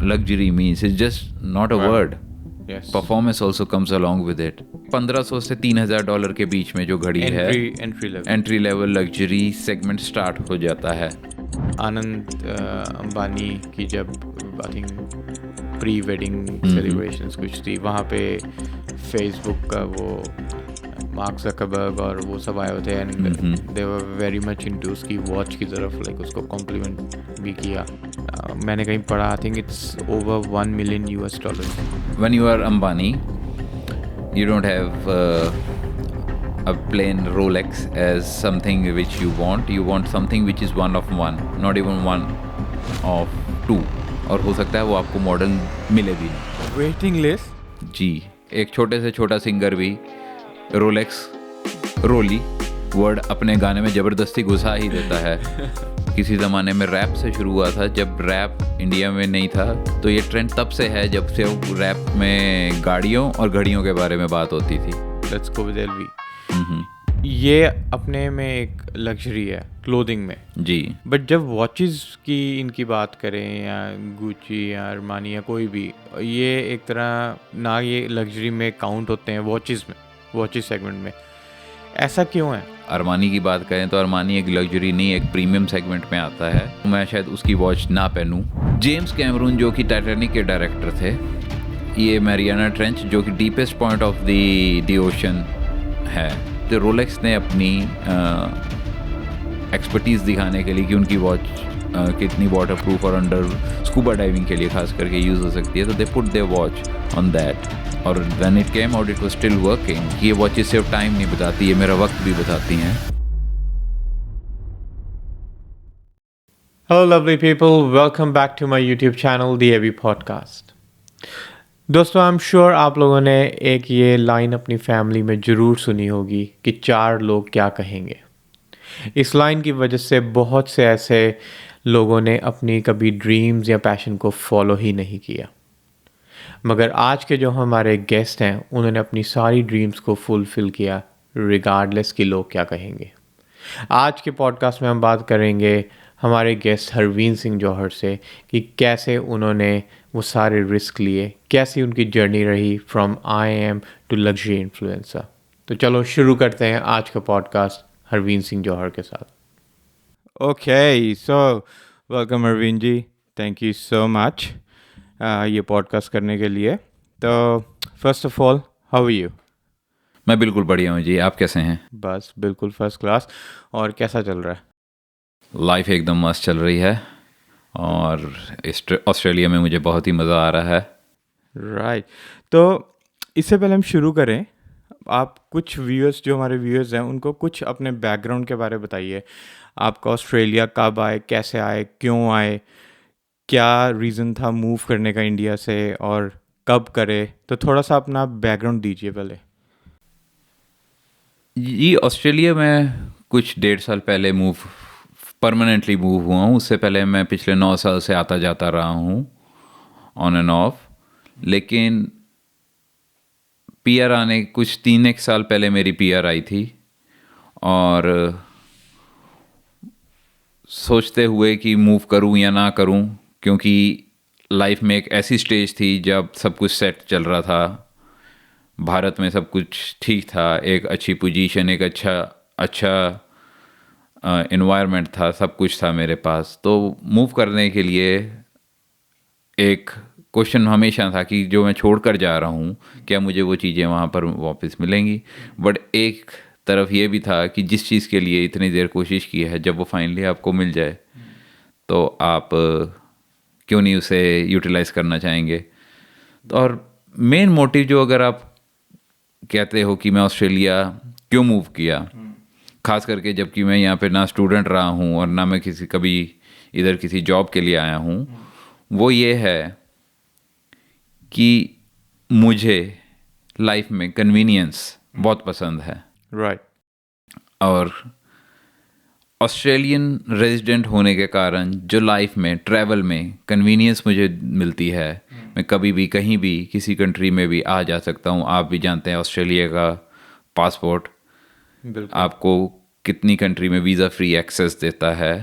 luxury means. It's just not a Wow. word. Yes. Performance also comes along with it. 1500 से $3000 के बीच में जो घड़ी है, Entry level. Entry level luxury segment start हो जाता है. आनंद अंबानी की जब I think pre wedding celebrations कुछ थी, वहाँ पे फेसबुक का वो मार्क ज़करबर्ग और वो सब आए हुए थे and they were very much into उसकी वॉच की तरफ, लाइक उसको कॉम्प्लीमेंट भी किया. मैंने कहीं पढ़ा, I think it's over $1 million. When you are Ambani, you don't have a plain Rolex as something which you want. You want something which is one of one, not even one of two. और हो सकता है वो आपको model मिले भी नहीं. Waiting list. जी, एक छोटे से छोटा सिंगर भी रोलेक्स रोली वर्ड अपने गाने में ज़बरदस्ती घुसा ही देता है. किसी ज़माने में रैप से शुरू हुआ था, जब रैप इंडिया में नहीं था. तो ये ट्रेंड तब से है जब से रैप में गाड़ियों और घड़ियों के बारे में बात होती थी. Let's go with LV. ये अपने में एक लग्जरी है क्लोथिंग में जी. बट जब वॉचेस की इनकी बात करें या गुची या अरमानी या कोई भी, ये एक तरह ना ये लग्जरी में काउंट होते हैं वॉचेस में, वॉचेस सेगमेंट में. ऐसा क्यों है? अरमानी की बात करें तो अरमानी एक लग्जरी नहीं, एक प्रीमियम सेगमेंट में आता है. मैं शायद उसकी वॉच ना पहनूं. जेम्स कैमरून जो कि टाइटैनिक के डायरेक्टर थे, ये मैरियाना ट्रेंच जो कि deepest point of the ocean है, तो रोलेक्स ने अपनी एक्सपर्टीज़ दिखाने के लिए कि उनकी वॉच कितनी वाटर प्रूफ और अंडर स्कूबा डाइविंग के लिए खास करके यूज़ हो सकती है, तो they put their watch on that. और when it came out it was still working. ये वॉचेस सिर्फ टाइम नहीं बताती, ये मेरा वक्त भी बताती हैं. Hello lovely people, welcome back to my YouTube channel, The Heavy Podcast. दोस्तों, आई एम श्योर आप लोगों ने एक ये लाइन अपनी फैमिली में ज़रूर सुनी होगी कि 4 लोग क्या कहेंगे. इस लाइन की वजह से बहुत से ऐसे लोगों ने अपनी कभी ड्रीम्स या पैशन को फॉलो ही नहीं किया. मगर आज के जो हमारे गेस्ट हैं, उन्होंने अपनी सारी ड्रीम्स को फुलफ़िल किया रिगार्डलेस कि लोग क्या कहेंगे. आज के पॉडकास्ट में हम बात करेंगे हमारे गेस्ट हरवीन सिंह जौहर से कि कैसे उन्होंने वो सारे रिस्क लिए, कैसी उनकी जर्नी रही from IIM to luxury influencer. तो चलो शुरू करते हैं आज का पॉडकास्ट हरवीन सिंह जौहर के साथ. Okay, so welcome Harveen ji, thank you so much ये पॉडकास्ट करने के लिए. तो first of all, how are you? मैं बिल्कुल बढ़िया हूँ जी, आप कैसे हैं? बस बिल्कुल फर्स्ट क्लास. और कैसा चल रहा है? लाइफ एकदम मस्त चल रही है और ऑस्ट्रेलिया में मुझे बहुत ही मज़ा आ रहा है. राइट. तो इससे पहले हम शुरू करें, आप कुछ व्यूअर्स, जो हमारे व्यूअर्स हैं, उनको कुछ अपने बैकग्राउंड के बारे में बताइए. आपका ऑस्ट्रेलिया कब आए, कैसे आए, क्यों आए, क्या रीज़न था मूव करने का इंडिया से और कब करे. तो थोड़ा सा अपना बैकग्राउंड दीजिए पहले. जी, ऑस्ट्रेलिया में कुछ 1.5 साल पहले परमानेंटली मूव हुआ हूँ. उससे पहले मैं पिछले 9 साल से आता जाता रहा हूँ ऑन एंड ऑफ. लेकिन PR आने कुछ 3-1 साल पहले मेरी PR आई थी और सोचते हुए कि मूव करूँ या ना करूँ, क्योंकि लाइफ में एक ऐसी स्टेज थी जब सब कुछ सेट चल रहा था, भारत में सब कुछ ठीक था, एक अच्छी पोजीशन, एक अच्छा एनवायरनमेंट था, सब कुछ था मेरे पास. तो मूव करने के लिए एक क्वेश्चन हमेशा था कि जो मैं छोड़ कर जा रहा हूँ, क्या मुझे वो चीज़ें वहाँ पर वापस मिलेंगी. बट एक तरफ ये भी था कि जिस चीज़ के लिए इतनी देर कोशिश की है, जब वो फाइनली आपको मिल जाए तो आप क्यों नहीं उसे यूटिलाइज़ करना चाहेंगे. और मेन मोटिव जो, अगर आप कहते हो कि मैं ऑस्ट्रेलिया क्यों मूव किया, खास करके जबकि मैं यहाँ पे ना स्टूडेंट रहा हूँ और ना मैं कभी इधर किसी जॉब के लिए आया हूँ, वो ये है कि मुझे लाइफ में कन्वीनियंस बहुत पसंद है. राइट. और ऑस्ट्रेलियन रेजिडेंट होने के कारण जो लाइफ में ट्रैवल में कन्वीनियंस मुझे मिलती है, मैं कभी भी कहीं भी किसी कंट्री में भी आ जा सकता हूँ. आप भी जानते हैं ऑस्ट्रेलिया का पासपोर्ट आपको कितनी कंट्री में वीज़ा फ्री एक्सेस देता है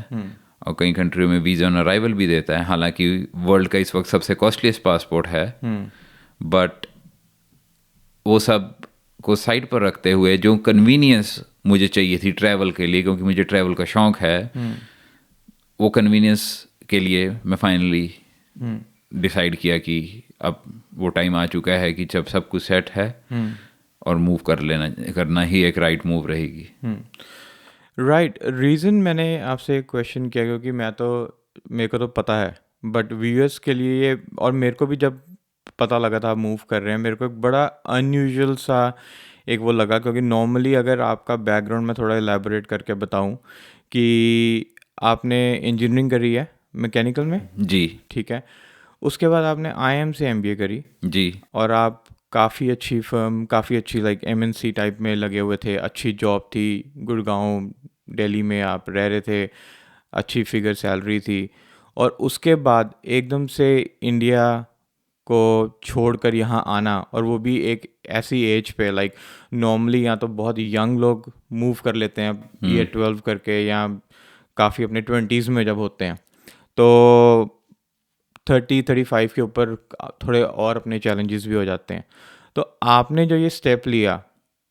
और कई कंट्रियों में वीज़ा ऑन अराइवल भी देता है, हालांकि वर्ल्ड का इस वक्त सबसे कॉस्टलीस्ट पासपोर्ट है। बट वो सब को साइड पर रखते हुए जो कन्वीनियंस मुझे चाहिए थी ट्रैवल के लिए, क्योंकि मुझे ट्रैवल का शौक है, वो कन्वीनियंस के लिए मैं फाइनली डिसाइड किया कि अब वो टाइम आ चुका है कि जब सब कुछ सेट है और मूव करना ही एक राइट मूव रहेगी। राइट। रीज़न मैंने आपसे एक क्वेश्चन किया क्योंकि मेरे को तो पता है, बट व्यूअर्स के लिए ये, और मेरे को भी जब पता लगा था आप मूव कर रहे हैं, मेरे को एक बड़ा अनयूजुअल सा एक वो लगा, क्योंकि नॉर्मली अगर आपका बैकग्राउंड मैं थोड़ा एलैबोरेट करके बताऊं कि आपने इंजीनियरिंग करी है मैकेनिकल में, जी ठीक है, उसके बाद आपने IIM से MBA करी, जी और आप काफ़ी अच्छी फर्म, काफ़ी अच्छी लाइक MNC टाइप में लगे हुए थे, अच्छी जॉब थी, गुड़गांव दिल्ली में आप रह रहे थे, अच्छी फिगर सैलरी थी, और उसके बाद एकदम से इंडिया को छोड़कर यहाँ आना, और वो भी एक ऐसी एज पे, लाइक नॉर्मली यहाँ तो बहुत यंग लोग मूव कर लेते हैं ईयर 12 करके, या काफ़ी अपने 20s में जब होते हैं, तो 30-35 के ऊपर थोड़े और अपने चैलेंजेस भी हो जाते हैं। तो आपने जो ये स्टेप लिया,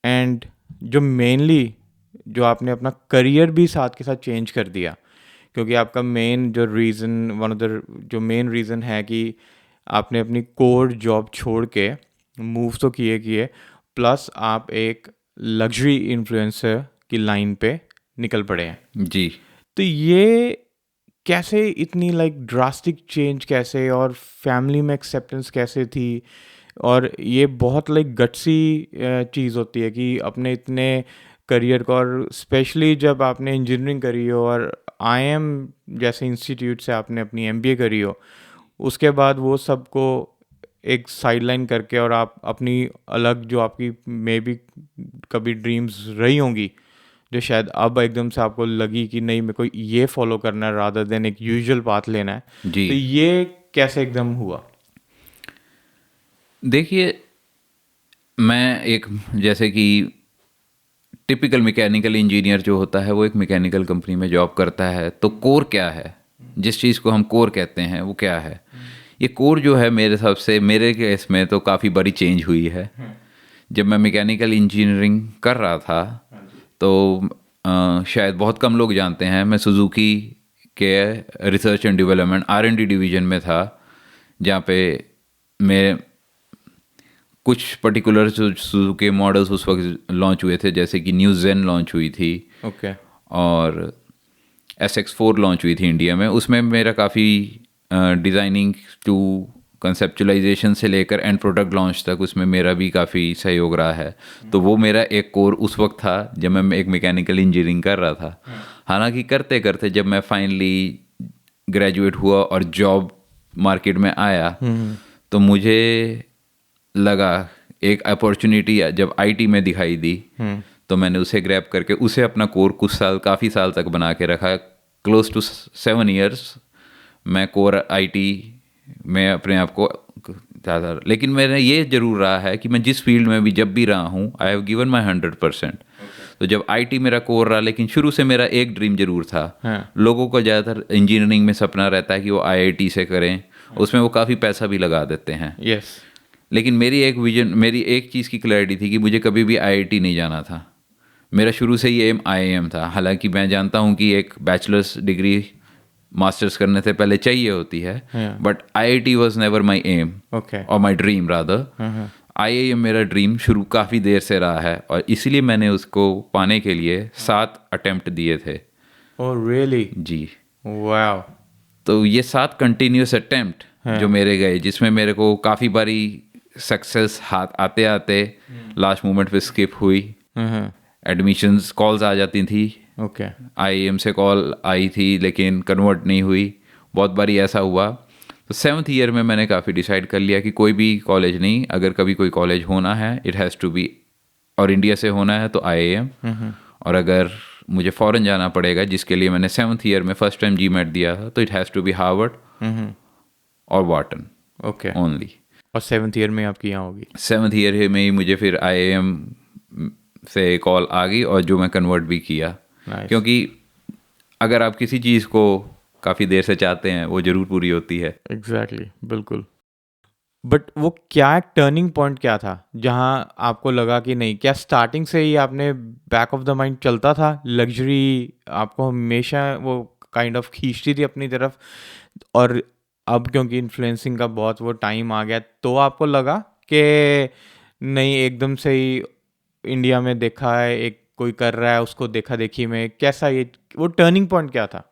एंड जो मेनली जो आपने अपना करियर भी साथ के साथ चेंज कर दिया, क्योंकि आपका मेन जो रीज़न, वन ऑफ द जो मेन रीज़न है कि आपने अपनी कोर जॉब छोड़ के मूव तो किए, प्लस आप एक लग्जरी इन्फ्लुएंसर की लाइन पे निकल पड़े हैं। जी। तो ये कैसे इतनी लाइक ड्रास्टिक चेंज कैसे, और फैमिली में एक्सेप्टेंस कैसे थी, और ये बहुत लाइक गट्सी चीज़ होती है कि अपने इतने करियर को, और स्पेशली जब आपने इंजीनियरिंग करी हो और IIM जैसे इंस्टीट्यूट से आपने अपनी MBA करी हो, उसके बाद वो सबको एक साइडलाइन करके, और आप अपनी अलग जो आपकी मे बी कभी ड्रीम्स रही होंगी, जो शायद अब एकदम से आपको लगी कि नहीं, मेरे को ये फॉलो करना है रादर देन एक यूजुअल पाथ लेना है, जी। तो ये कैसे एकदम हुआ? देखिए, मैं एक, जैसे कि टिपिकल मैकेनिकल इंजीनियर जो होता है वो एक मैकेनिकल कंपनी में जॉब करता है, तो कोर क्या है, जिस चीज़ को हम कोर कहते हैं वो क्या है, ये कोर जो है मेरे हिसाब से, मेरे केस में तो काफ़ी बड़ी चेंज हुई है। जब मैं मैकेनिकल इंजीनियरिंग कर रहा था तो शायद बहुत कम लोग जानते हैं, मैं सुजुकी के research and development R&D division में था, जहाँ पे मैं कुछ पर्टिकुलर सुजुकी मॉडल्स उस वक्त लॉन्च हुए थे, जैसे कि न्यू जेन लॉन्च हुई थी, ओके, और SX4 लॉन्च हुई थी इंडिया में। उसमें मेरा काफ़ी डिज़ाइनिंग टू कंसेप्चुलाइजेशन से लेकर एंड प्रोडक्ट लॉन्च तक उसमें मेरा भी काफ़ी सहयोग रहा है। तो वो मेरा एक कोर उस वक्त था जब मैं एक मैकेनिकल इंजीनियरिंग कर रहा था। हालांकि करते करते जब मैं फाइनली ग्रेजुएट हुआ और जॉब मार्केट में आया, तो मुझे लगा एक अपॉर्चुनिटी जब IT में दिखाई दी, तो मैंने उसे ग्रैब करके उसे अपना कोर कुछ साल, काफ़ी साल तक बना के रखा। क्लोज टू 7 years मैं कोर IT में अपने आप को ज़्यादा, लेकिन मैंने ये ज़रूर रहा है कि मैं जिस फील्ड में भी जब भी रहा हूँ, आई हैव गिवन माई 100%। तो जब IT मेरा कोर रहा, लेकिन शुरू से मेरा एक ड्रीम जरूर था। लोगों को ज़्यादातर इंजीनियरिंग में सपना रहता है कि वो IIT से करें, उसमें वो काफ़ी पैसा भी लगा देते हैं। यस। लेकिन मेरी एक विजन, मेरी एक चीज़ की क्लैरिटी थी कि मुझे कभी भी IIT नहीं जाना था। मेरा शुरू से ही एम IIM था। हालांकि मैं जानता हूँ कि एक बैचलर्स डिग्री मास्टर्स करने से पहले चाहिए होती है, but IIT was never my aim और माई ड्रीम रादर। IIM मेरा ड्रीम शुरू काफ़ी देर से रहा है, और इसीलिए मैंने उसको पाने के लिए 7 अटेम्प्ट दिए थे। Oh really? जी, वाओ। तो ये 7 कंटिन्यूस अटेम्प्ट जो मेरे गए, जिसमें मेरे को काफ़ी बारी सक्सेस हाथ आते आते लास्ट मोमेंट पे स्किप हुई। एडमिशन्स कॉल्स आ जाती थी, ओके, IIM से कॉल आई थी लेकिन कन्वर्ट नहीं हुई। बहुत बारी ऐसा हुआ। तो 7th ईयर में मैंने काफ़ी डिसाइड कर लिया कि कोई भी कॉलेज नहीं, अगर कभी कोई कॉलेज होना है इट हैज़ टू बी, और इंडिया से होना है तो IIM, और अगर मुझे फ़ॉरेन जाना पड़ेगा, जिसके लिए मैंने 7th ईयर में फर्स्ट टाइम GMAT दिया था, तो it has to be Harvard और वाटन ओके ओनली। और 7th ईयर में आपकी यहाँ होगी? 7th ईयर में ही मुझे फिर IIM से कॉल आ गई, और जो मैं कन्वर्ट भी किया। Nice. क्योंकि अगर आप किसी चीज़ को काफ़ी देर से चाहते हैं वो ज़रूर पूरी होती है। एग्जैक्टली बिल्कुल। बट वो क्या टर्निंग पॉइंट क्या था जहाँ आपको लगा कि नहीं, क्या स्टार्टिंग से ही आपने बैक ऑफ द माइंड चलता था लग्जरी आपको हमेशा वो काइंड ऑफ खींचती थी अपनी तरफ, और अब क्योंकि इन्फ्लुएंसिंग का बहुत वो टाइम आ गया तो आपको लगा कि नहीं एकदम से ही इंडिया में देखा है एक कोई कर रहा है उसको देखा देखी में, कैसा ये वो टर्निंग पॉइंट क्या था?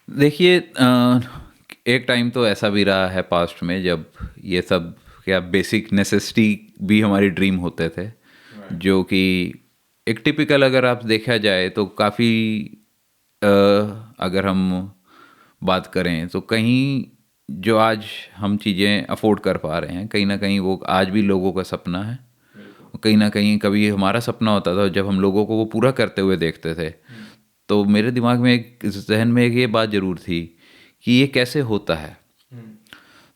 देखिए एक टाइम तो ऐसा भी रहा है पास्ट में जब ये सब क्या बेसिक नेसेसिटी भी हमारी ड्रीम होते थे, जो कि एक टिपिकल अगर आप देखा जाए तो काफ़ी अगर हम बात करें तो कहीं जो आज हम चीज़ें अफोर्ड कर पा रहे हैं कहीं ना कहीं वो आज भी लोगों का सपना है। कहीं ना कहीं कभी हमारा सपना होता था जब हम लोगों को वो पूरा करते हुए देखते थे, तो मेरे दिमाग में एक जहन में एक ये बात ज़रूर थी कि ये कैसे होता है।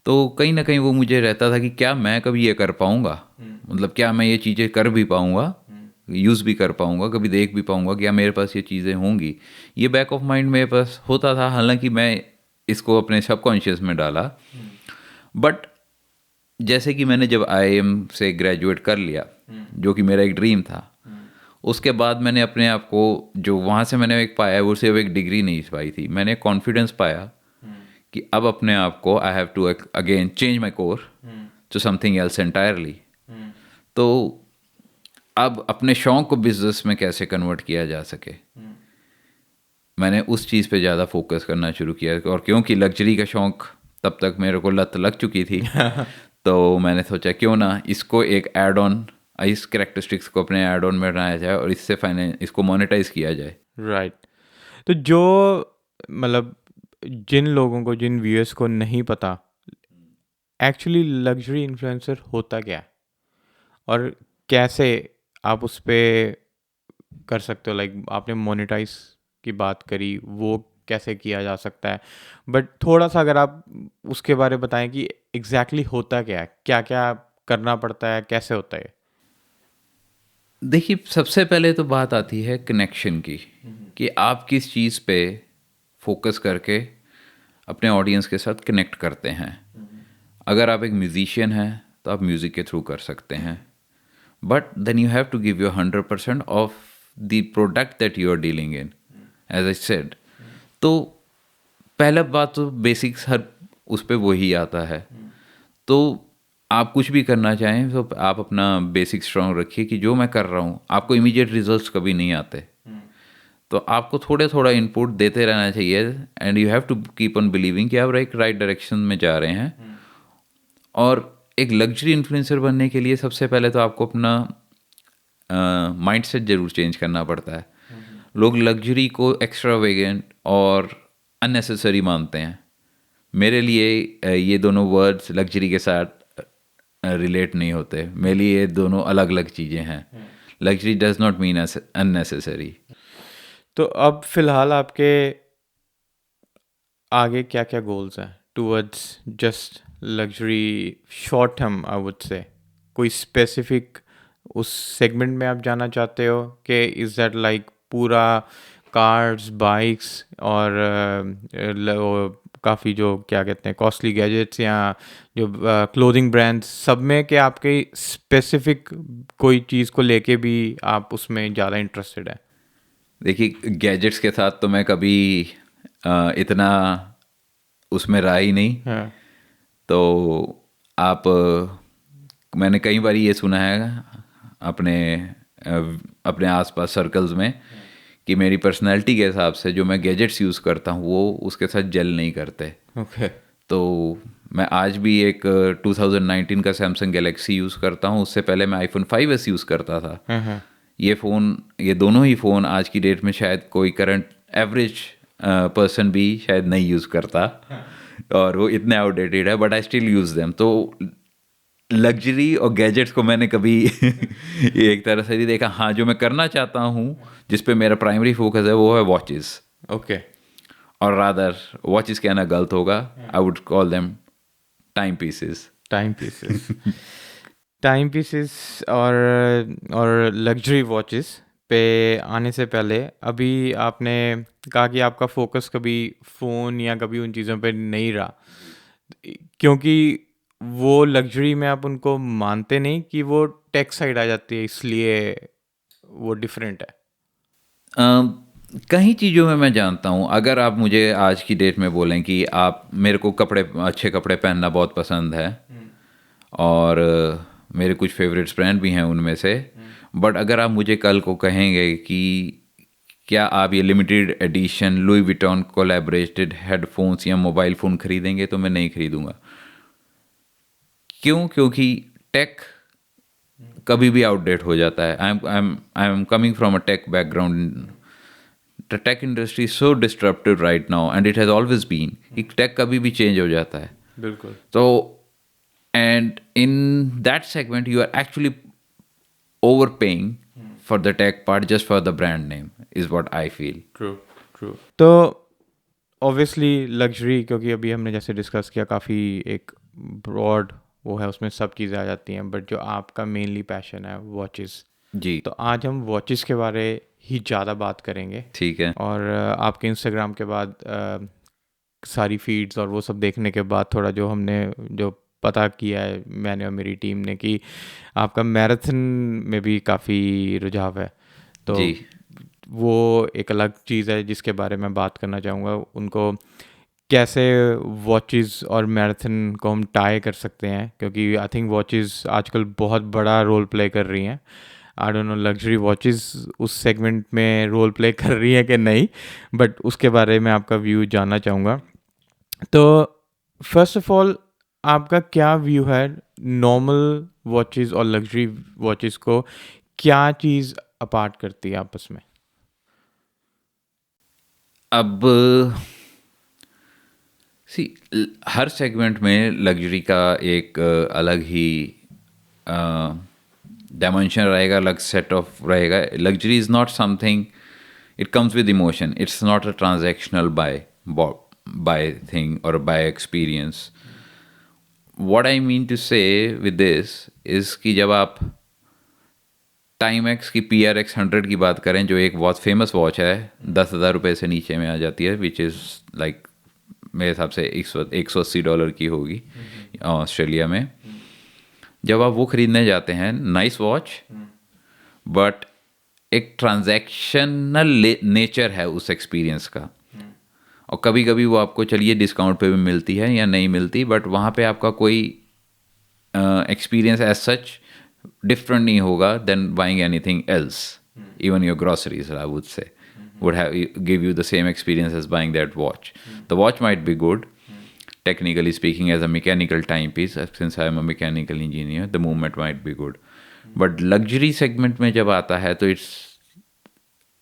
तो कहीं ना कहीं वो मुझे रहता था कि क्या मैं कभी ये कर पाऊँगा, मतलब क्या मैं ये चीज़ें कर भी पाऊँगा, यूज़ भी कर पाऊँगा, कभी देख भी पाऊँगा, क्या मेरे पास ये चीज़ें होंगी। ये बैक ऑफ माइंड मेरे पास होता था, हालांकि मैं इसको अपने सबकॉन्शियस में डाला। बट जैसे कि मैंने जब IIM से ग्रेजुएट कर लिया, जो कि मेरा एक ड्रीम था, उसके बाद मैंने अपने आप को जो वहाँ से मैंने एक पाया वो सिर्फ एक डिग्री नहीं पाई थी, मैंने कॉन्फिडेंस पाया कि अब अपने आप को I have to again change my core to something else entirely. तो अब अपने शौक को बिजनेस में कैसे कन्वर्ट किया जा सके, मैंने उस चीज़ पे ज़्यादा फोकस करना शुरू किया। और क्योंकि लग्जरी का शौक तब तक मेरे को लत लग चुकी थी तो मैंने सोचा क्यों ना इसको एक एड ऑन, इस कैरेक्टरिस्टिक्स को अपने एड ऑन में बनाया जाए और इससे इसको मोनेटाइज किया जाए। राइट। तो जो मतलब जिन लोगों को, जिन व्यूअर्स को नहीं पता एक्चुअली लग्जरी इन्फ्लुएंसर होता क्या है और कैसे आप उस पे कर सकते हो, लाइक आपने मोनेटाइज की बात करी, वो कैसे किया जा सकता है, बट थोड़ा सा अगर आप उसके बारे में बताएं कि एग्जैक्टली होता क्या है, क्या क्या करना पड़ता है, कैसे होता है? देखिए सबसे पहले तो बात आती है कनेक्शन की, कि आप किस चीज़ पे फोकस करके अपने ऑडियंस के साथ कनेक्ट करते हैं। अगर आप एक म्यूजिशियन हैं तो आप म्यूज़िक के थ्रू कर सकते हैं, but then you have to give your 100% of the product that you are dealing in, as I said. तो पहला बात तो बेसिक्स हर उस पर वही आता है। तो आप कुछ भी करना चाहें तो आप अपना बेसिक स्ट्रॉन्ग रखिए कि जो मैं कर रहा हूँ, आपको इमीडिएट रिजल्ट्स कभी नहीं आते, तो आपको थोड़े थोड़ा इनपुट देते रहना चाहिए and you have to keep on believing कि आप एक राइट डायरेक्शन में जा रहे हैं। और एक लग्जरी इन्फ्लुएंसर बनने के लिए सबसे पहले तो आपको अपना माइंडसेट जरूर चेंज करना पड़ता है। लोग लग्जरी को एक्स्ट्रावेगेंट और अननेसेसरी मानते हैं। मेरे लिए ये दोनों वर्ड्स लग्जरी के साथ रिलेट नहीं होते। मेरे लिए ये दोनों अलग अलग चीज़ें हैं। Luxury does not mean unnecessary. तो अब फिलहाल आपके आगे क्या क्या गोल्स हैं towards just luxury short term, I would say? कोई स्पेसिफिक उस सेगमेंट में आप जाना चाहते हो कि इज़ दैट लाइक पूरा कार्स, बाइक्स और काफ़ी जो क्या कहते हैं कॉस्टली गैजेट्स या जो क्लोथिंग ब्रांड्स, सब में कि आपके स्पेसिफिक कोई चीज़ को लेके भी आप उसमें ज़्यादा इंटरेस्टेड है? देखिए गैजेट्स के साथ तो मैं कभी इतना उसमें रहा ही नहीं। हाँ। तो आप मैंने कई बार ये सुना है अपने अपने आसपास सर्कल्स में कि मेरी पर्सनैलिटी के हिसाब से जो मैं गैजेट्स यूज़ करता हूँ वो उसके साथ जेल नहीं करते। ओके। तो मैं आज भी एक 2019 का सैमसंग गैलेक्सी यूज़ करता हूँ। उससे पहले मैं iPhone 5s यूज़ करता था। ये दोनों ही फ़ोन आज की डेट में शायद कोई करंट एवरेज पर्सन भी शायद नहीं यूज़ करता और वो इतने आउटडेटेड है, but I still use them. तो लग्जरी और गैजेट्स को मैंने कभी एक तरह से नहीं देखा। हाँ, जो मैं करना चाहता हूँ जिस पे मेरा प्राइमरी फोकस है वो है वॉचेस। ओके। और रादर वॉचेस कहना गलत होगा, I would call them time pieces. Time pieces. Time pieces और लग्जरी वॉचेस पे आने से पहले अभी आपने कहा कि आपका फोकस कभी फ़ोन या कभी उन चीज़ों पे नहीं रहा, क्योंकि वो लग्जरी में आप उनको मानते नहीं कि वो टेक साइड आ जाती है, इसलिए वो डिफरेंट है। कई चीज़ों में मैं जानता हूँ। अगर आप मुझे आज की डेट में बोलें कि आप मेरे को अच्छे कपड़े पहनना बहुत पसंद है और मेरे कुछ फेवरेट्स ब्रांड भी हैं उनमें से, बट अगर आप मुझे कल को कहेंगे कि क्या आप ये limited edition Louis Vuitton collaborated headphones या मोबाइल फ़ोन खरीदेंगे, तो मैं नहीं खरीदूंगा। क्यों? क्योंकि टेक कभी भी आउटडेट हो जाता है। I am coming from a tech background. The tech industry is so disruptive right now and it has always been. Tech कभी भी चेंज हो जाता है। बिल्कुल। तो and in that segment you are actually overpaying for the tech part just for the brand name is what I feel. True. तो obviously luxury, क्योंकि अभी हमने जैसे डिस्कस किया काफ़ी एक ब्रॉड वो है, उसमें सब चीज़ें आ जाती हैं, बट जो आपका मेनली पैशन है वॉचेस, जी तो आज हम वॉचेस के बारे ही ज़्यादा बात करेंगे। ठीक है। और आपके इंस्टाग्राम के बाद सारी फीड्स और वो सब देखने के बाद थोड़ा जो हमने जो पता किया है मैंने और मेरी टीम ने कि आपका मैराथन में भी काफ़ी रुझाव है, तो जी वो एक अलग चीज़ है जिसके बारे में बात करना चाहूँगा। उनको कैसे वॉचेस और मैराथन को हम टाई कर सकते हैं, क्योंकि आई थिंक वॉचेस आजकल बहुत बड़ा रोल प्ले कर रही हैं। आई डोंट नो लग्जरी वॉचेस उस सेगमेंट में रोल प्ले कर रही हैं कि नहीं, बट उसके बारे में आपका व्यू जानना चाहूँगा। तो फर्स्ट ऑफ ऑल आपका क्या व्यू है नॉर्मल वॉचेस और लग्जरी वॉचेस को, क्या चीज़ अपार्ट करती है आपस में? अब सी हर सेगमेंट में लग्जरी का एक अलग ही डायमेंशन रहेगा, अलग सेट ऑफ रहेगा। Luxury is not something, it comes with emotion, it's not a transactional buy thing और buy experience. What I mean to say with this is कि जब आप टाइमैक्स की PRX 100 की बात करें, जो एक बहुत फेमस वॉच है, 10,000 रुपये से नीचे में आ जाती है, विच इज़ लाइक मेरे हिसाब से $180 की होगी ऑस्ट्रेलिया में। जब आप वो ख़रीदने जाते हैं, नाइस वॉच, बट एक ट्रांजैक्शनल नेचर है उस एक्सपीरियंस का। और कभी कभी वो आपको चलिए डिस्काउंट पे भी मिलती है या नहीं मिलती, बट वहाँ पे आपका कोई एक्सपीरियंस एज सच different नहीं होगा than buying anything else. Even your groceries, I would say, would give you the same experience as buying that watch. The watch might be good, technically speaking, as a mechanical timepiece. Since I am a mechanical engineer, the movement might be good. But luxury segment में जब आता है, तो it's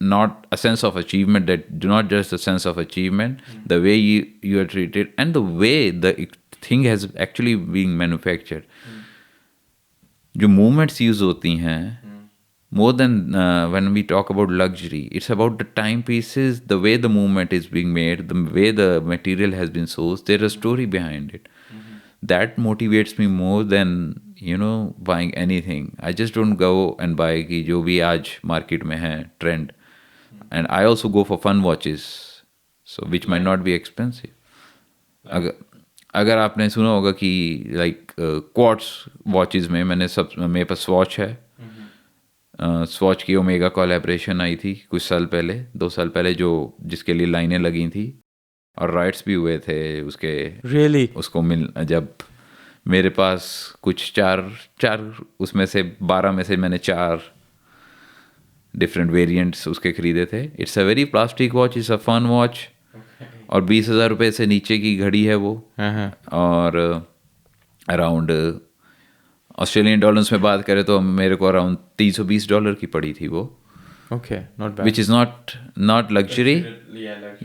not a sense of achievement, that not just a sense of achievement, the way you are treated and the way the thing has actually being manufactured. जो movements use होती हैं, more than when we talk about luxury, it's about the timepieces, the way the movement is being made, the way the material has been sourced. There's a story behind it. That motivates me more than buying anything. I just don't go and buy कि जो भी आज market में है trend, and I also go for fun watches, so which might not be expensive. अगर आपने सुना होगा कि लाइक क्वार्ट्स वॉचेस में मेरे पास स्वॉच है, स्वॉच की ओमेगा कोलैबोरेशन आई थी कुछ साल पहले, 2 साल पहले, जो जिसके लिए लाइनें लगी थी और राइट्स भी हुए थे उसके। Really? उसको जब मेरे पास कुछ चार उसमें से 12 में से मैंने 4 डिफरेंट वेरिएंट्स उसके खरीदे थे। It's a very plastic watch, it's a fun watch, और 20,000 रुपये से नीचे की घड़ी है वो। और अराउंड ऑस्ट्रेलियन डॉलर्स में बात करें तो मेरे को अराउंड $320 की पड़ी थी वो। Okay, not bad. Which is not luxury,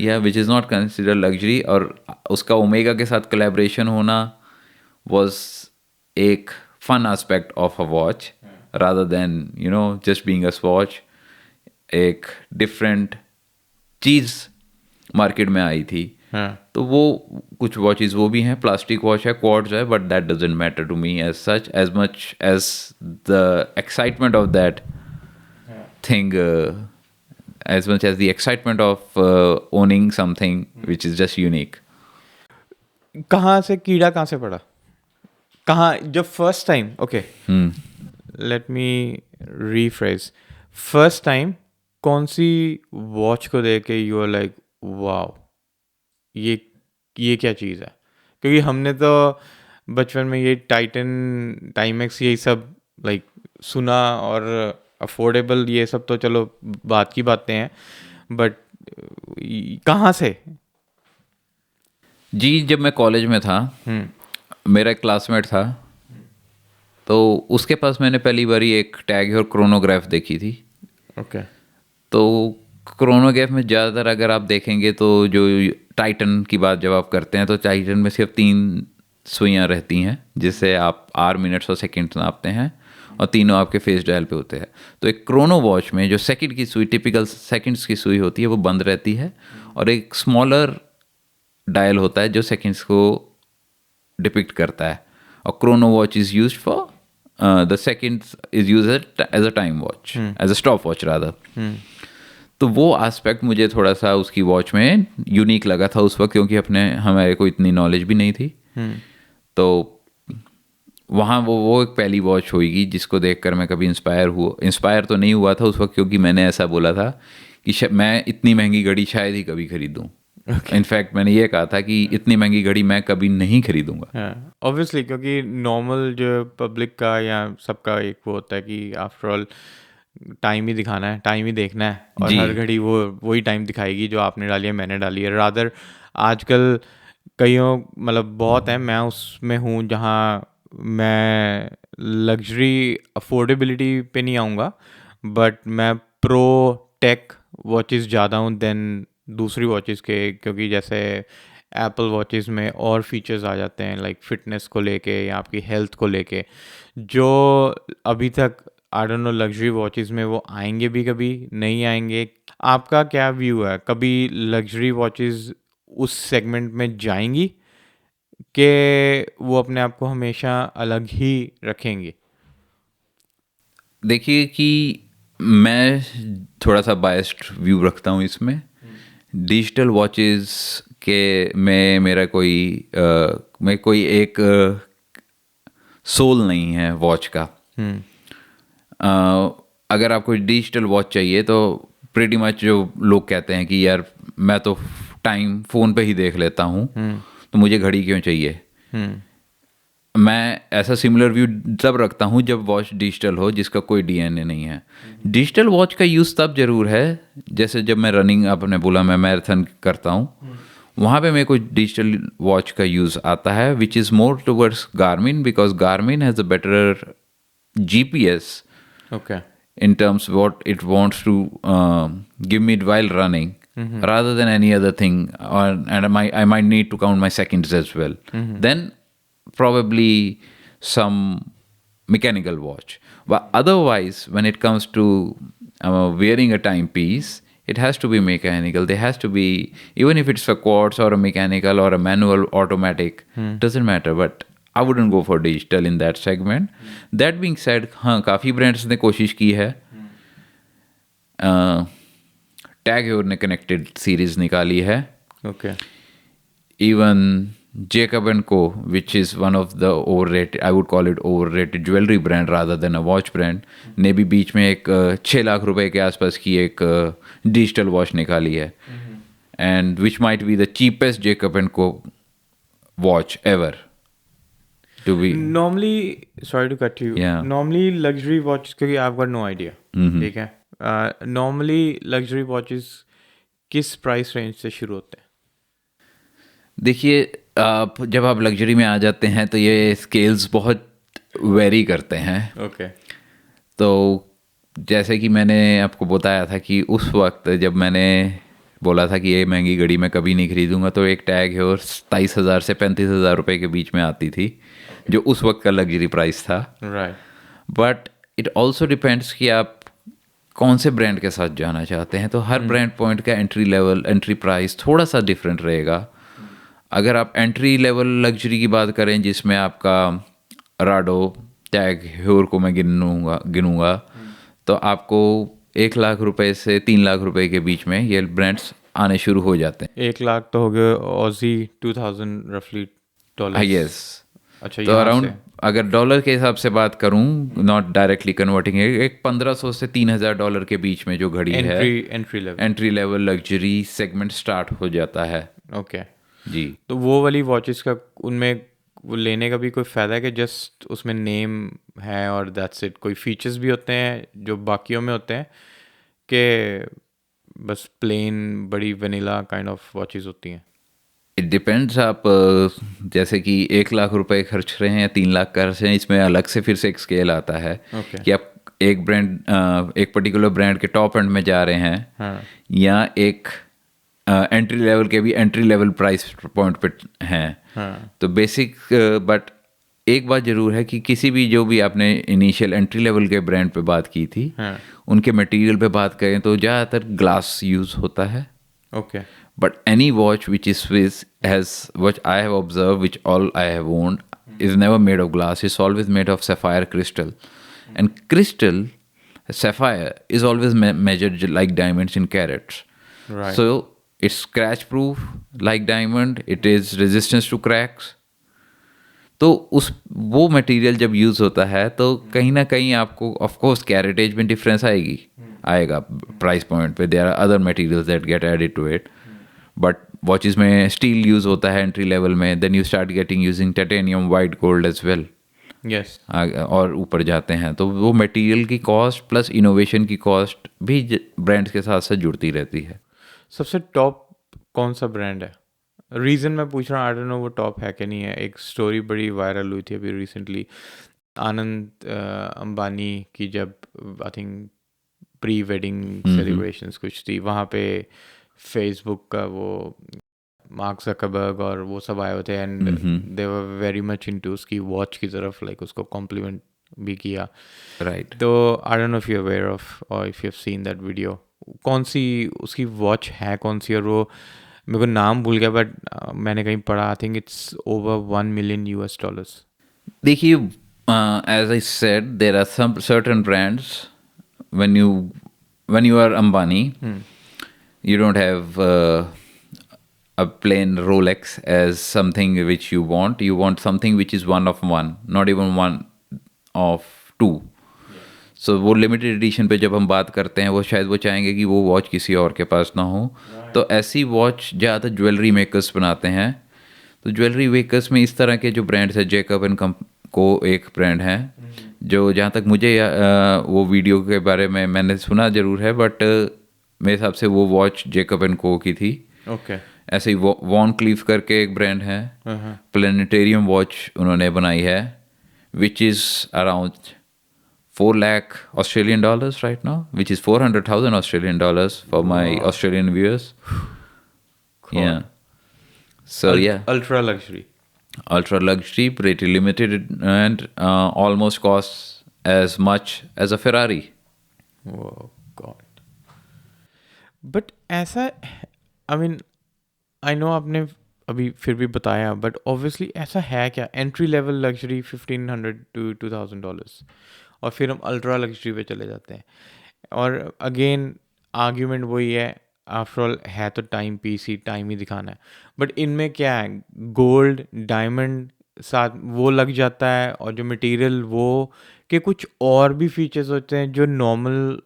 या which is not consider luxury. और उसका ओमेगा के साथ कोलैबोरेशन होना वॉज एक fun aspect of a watch rather than just being a watch. एक डिफरेंट चीज़ मार्केट में आई थी। तो वो कुछ वॉचेस वो भी हैं, प्लास्टिक वॉच है, क्वार्ट्ज है, but that doesn't matter to me as such, as much as the excitement of that thing as much as the excitement of owning something which is just unique. कहाँ से कीड़ा कहाँ से पड़ा? कहाँ जब first time, okay let me rephrase, first time कौन सी watch को देख के यू आर लाइक वाओ, ये क्या चीज़ है? क्योंकि हमने तो बचपन में ये टाइटन, टाइमेक्स, यही सब लाइक सुना, और अफोर्डेबल ये सब तो चलो बात की बातें हैं, बट कहाँ से? जी, जब मैं कॉलेज में था, मेरा एक क्लासमेट था, तो उसके पास मैंने पहली बारी एक टैग और क्रोनोग्राफ देखी थी. ओके. तो क्रोनोग्राफ में ज़्यादातर अगर आप देखेंगे तो जो टाइटन की बात जब आप करते हैं तो टाइटन में सिर्फ 3 सुइयाँ रहती हैं जिससे आप आवर, मिनट्स और सेकंड्स नापते हैं, और तीनों आपके फेस डायल पे होते हैं. तो एक क्रोनो वॉच में जो सेकंड की सुई, टिपिकल सेकंड्स की सुई होती है, वो बंद रहती है, और एक स्मॉलर डायल होता है जो सेकंड्स को डिपिक्ट करता है. और chrono watch is used for the seconds is use as a time watch, as a stop watch rather. तो वो एस्पेक्ट मुझे थोड़ा सा उसकी वॉच में यूनिक लगा था उस वक्त, क्योंकि हमारे को इतनी नॉलेज भी नहीं थी. तो वहाँ वो एक पहली वॉच होगी जिसको देखकर मैं कभी इंस्पायर तो नहीं हुआ था उस वक्त, क्योंकि मैंने ऐसा बोला था कि मैं इतनी महंगी घड़ी शायद ही कभी खरीदूँ. इनफैक्ट मैंने ये कहा था कि इतनी महंगी घड़ी मैं कभी नहीं खरीदूंगा. ऑब्वियसली, क्योंकि नॉर्मल जो पब्लिक का या सबका एक वो होता है कि आफ्टर ऑल टाइम ही दिखाना है, टाइम ही देखना है, और जी. हर घड़ी वही टाइम दिखाएगी जो आपने डाली है, मैंने डाली है. रादर आजकल कईयों, मतलब बहुत है, मैं उसमें हूँ जहाँ मैं लग्जरी अफोर्डेबिलिटी पे नहीं आऊँगा, बट मैं प्रो टेक वॉचेस ज़्यादा हूँ देन दूसरी वॉचेस के. क्योंकि जैसे एप्पल वॉचेस में और फीचर्स आ जाते हैं लाइक फिटनेस को लेके या आपकी हेल्थ को लेके, जो अभी तक आई डोंट नो लग्जरी वॉचेस में वो आएंगे भी, कभी नहीं आएंगे. आपका क्या व्यू है? कभी लग्जरी वॉचेस उस सेगमेंट में जाएंगी कि वो अपने आप को हमेशा अलग ही रखेंगी? देखिए कि मैं थोड़ा सा बायस्ड व्यू रखता हूँ इसमें. डिजिटल वॉचेस के में मेरा कोई एक सोल नहीं है वॉच का. अगर आपको डिजिटल वॉच चाहिए तो प्रीटी मच जो लोग कहते हैं कि यार मैं तो टाइम फ़ोन पे ही देख लेता हूँ, तो मुझे घड़ी क्यों चाहिए. मैं ऐसा सिमिलर व्यू तब रखता हूँ जब वॉच डिजिटल हो, जिसका कोई डीएनए नहीं है. डिजिटल वॉच का यूज़ तब ज़रूर है, जैसे जब मैं रनिंग, आपने बोला मैं मैराथन करता हूँ, वहाँ पे मेरे को डिजिटल वॉच का यूज़ आता है, which is more towards Garmin, because Garmin has a better GPS Okay. in terms what it wants to give me while running, rather than any other thing, and I might need to count my seconds as well. Then probably some mechanical watch. But otherwise, when it comes to wearing a timepiece, it has to be mechanical. There has to be, even if it's a quartz or a mechanical or a manual automatic, doesn't matter. But I wouldn't go for digital in that segment. That being said, हाँ, काफ़ी brands ने कोशिश की है. Tag हeuer ने connected series निकाली है. Okay. Even Jacob and Co, which is one of the overrated, I would call it overrated jewelry brand rather than a watch brand, ने भी बीच में एक 6 लाख रुपए के आसपास की एक डिजिटल वॉच निकाली है, and which might be the cheapest Jacob and Co watch ever to be. Normally, sorry to cut you. Yeah. Normally luxury watches, क्योंकि I've got no idea. ठीक है. Normally luxury watches किस price range से शुरू होते हैं? देखिए, जब आप लग्जरी में आ जाते हैं तो ये स्केल्स बहुत वेरी करते हैं. Okay. तो जैसे कि मैंने आपको बताया था कि उस वक्त जब मैंने बोला था कि ये महंगी घड़ी मैं कभी नहीं खरीदूंगा, तो एक टैग है और 27,000 से 35,000 रुपए के बीच में आती थी, जो उस वक्त का लग्जरी प्राइस था. Right. But it also depends कि आप कौन से ब्रांड के साथ जाना चाहते हैं. तो हर ब्रांड पॉइंट का एंट्री प्राइस थोड़ा सा डिफरेंट रहेगा. अगर आप एंट्री लेवल लग्जरी की बात करें, जिसमें आपका राडो, टैग हeuer को मैं गिनूंगा, तो आपको 1 लाख रुपए से 3 लाख रुपए के बीच में ये ब्रांड्स आने शुरू हो जाते हैं। 1 लाख तो हो गए ऑजी 2000 रफली डॉलर। यस, अच्छा, तो यहाँ अराउंड से अगर डॉलर के हिसाब से बात करूं, नॉट डायरेक्टली कन्वर्टिंग, एक 1500 से 3000 डॉलर के बीच में जो घड़ी है, entry level. Entry level luxury segment start हो जाता है। ओके, जी। तो वो वाली वॉचेस का उनमें वो लेने का भी कोई फ़ायदा है कि जस्ट उसमें नेम है और दैट्स इट? कोई फीचर्स भी होते हैं जो बाकियों में होते हैं कि बस प्लेन बड़ी वनीला काइंड ऑफ वॉचेस होती हैं? इट डिपेंड्स, आप जैसे कि 1 लाख रुपए खर्च रहे हैं या 3 लाख खर्च रहे हैं, इसमें अलग से फिर से एक स्केल आता है Okay. कि आप एक एक पर्टिकुलर ब्रांड के टॉप एंड में जा रहे हैं, हाँ, या एक एंट्री लेवल के भी एंट्री लेवल प्राइस पॉइंट पे हैं। हाँ, तो बेसिक, बट एक बात ज़रूर है कि किसी भी जो भी आपने इनिशियल एंट्री लेवल के ब्रांड पे बात की थी, हाँ, उनके मटेरियल पे बात करें तो ज़्यादातर ग्लास यूज़ होता है। Okay, But any watch which is Swiss has, what I have observed, which all I have owned, is never made of glass. It's always made of sapphire crystal. And crystal, sapphire, is always measured like diamonds in carats. Right. So it's scratch proof like diamond. It is resistance to cracks. तो उस वो material जब use होता है तो कहीं ना कहीं आपको ऑफ कोर्स कैरेटेज में डिफरेंस आएगा प्राइस पॉइंट पे। There are other materials that get added to it, but watches में स्टील यूज़ होता है एंट्री लेवल में, then you start getting using titanium, white gold as well, yes. और ऊपर जाते हैं तो वो मटेरियल की कॉस्ट प्लस इनोवेशन की कॉस्ट भी ब्रांड्स के साथ साथ जुड़ती रहती है। सबसे टॉप कौन सा ब्रांड है? रीज़न मैं पूछ रहा हूँ, आई डोंट नो वो टॉप है कि नहीं है। एक स्टोरी बड़ी वायरल हुई थी अभी रिसेंटली, आनंद अंबानी की, जब I think pre wedding celebrations कुछ थी, वहाँ पे फेसबुक का वो मार्क ज़करबर्ग और वो सब आए हुए थे, and they were very much into उसकी वॉच की तरफ, लाइक उसको कॉम्प्लीमेंट भी किया। राइट। तो I don't know if you aware of और if you have seen that video. कौन सी उसकी वॉच है, कौन सी? और वो मेरे को नाम भूल गया, बट मैंने कहीं पढ़ा, I think it's over $1 million। देखिए, as I said, there are some certain brands, when you are Ambani, you don't have a plain Rolex as something which you want. You want something which is one of one, not even one of two. सो वो limited edition पे जब हम बात करते हैं, वो शायद वो चाहेंगे कि वो वॉच किसी और के पास ना हो। तो ऐसी वॉच ज़्यादातर ज्वेलरी मेकर्स बनाते हैं। तो ज्वेलरी मेकर्स में इस तरह के जो ब्रांड्स है, जेकब एंड को एक ब्रांड है जो, जहाँ तक मुझे वो वीडियो के बारे में मैंने सुना ज़रूर है, बट मेरे हिसाब से वो वॉच जेकब एंड को की थी। ओके। ऐसे ही वॉन क्लीफ करके एक ब्रांड है, प्लानिटेरियम वॉच उन्होंने बनाई है, which is around 4 lakh Australian dollars right now, which is 400,000 Australian dollars for my Australian viewers. Cool. Yeah. So yeah, ultra luxury. ultra luxury, pretty limited, and almost costs as much as a Ferrari. Oh God. But ऐसा, आई mean I know आपने अभी फिर भी बताया, but obviously ऐसा है क्या? Entry level luxury $1,500 to $2,000, और फिर हम अल्ट्रा लग्जरी पे चले जाते हैं। और अगेन आर्ग्यूमेंट वही है, आफ्टर ऑल है तो टाइम पीस ही, टाइम ही दिखाना है। बट इनमें क्या है, गोल्ड डायमंड साथ वो लग जाता है, और जो मटेरियल वो के कुछ और भी फीचर्स होते हैं जो नॉर्मल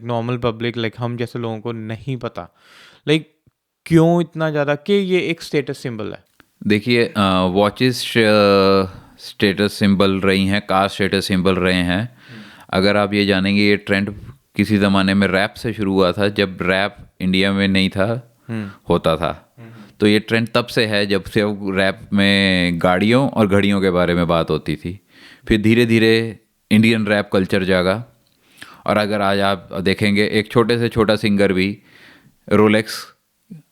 नॉर्मल पब्लिक, लाइक हम जैसे लोगों को नहीं पता। लाइक क्यों इतना ज़्यादा कि ये एक स्टेटस सिंबल है? देखिए, वॉचेस स्टेटस सिंबल रही हैं, कार स्टेटस सिंबल रहे हैं। अगर आप ये जानेंगे, ये ट्रेंड किसी ज़माने में रैप से शुरू हुआ था, जब रैप इंडिया में नहीं था होता था। तो ये ट्रेंड तब से है जब से रैप में गाड़ियों और घड़ियों के बारे में बात होती थी। फिर धीरे धीरे इंडियन रैप कल्चर जागा, और अगर आज आप देखेंगे, एक छोटे से छोटा सिंगर भी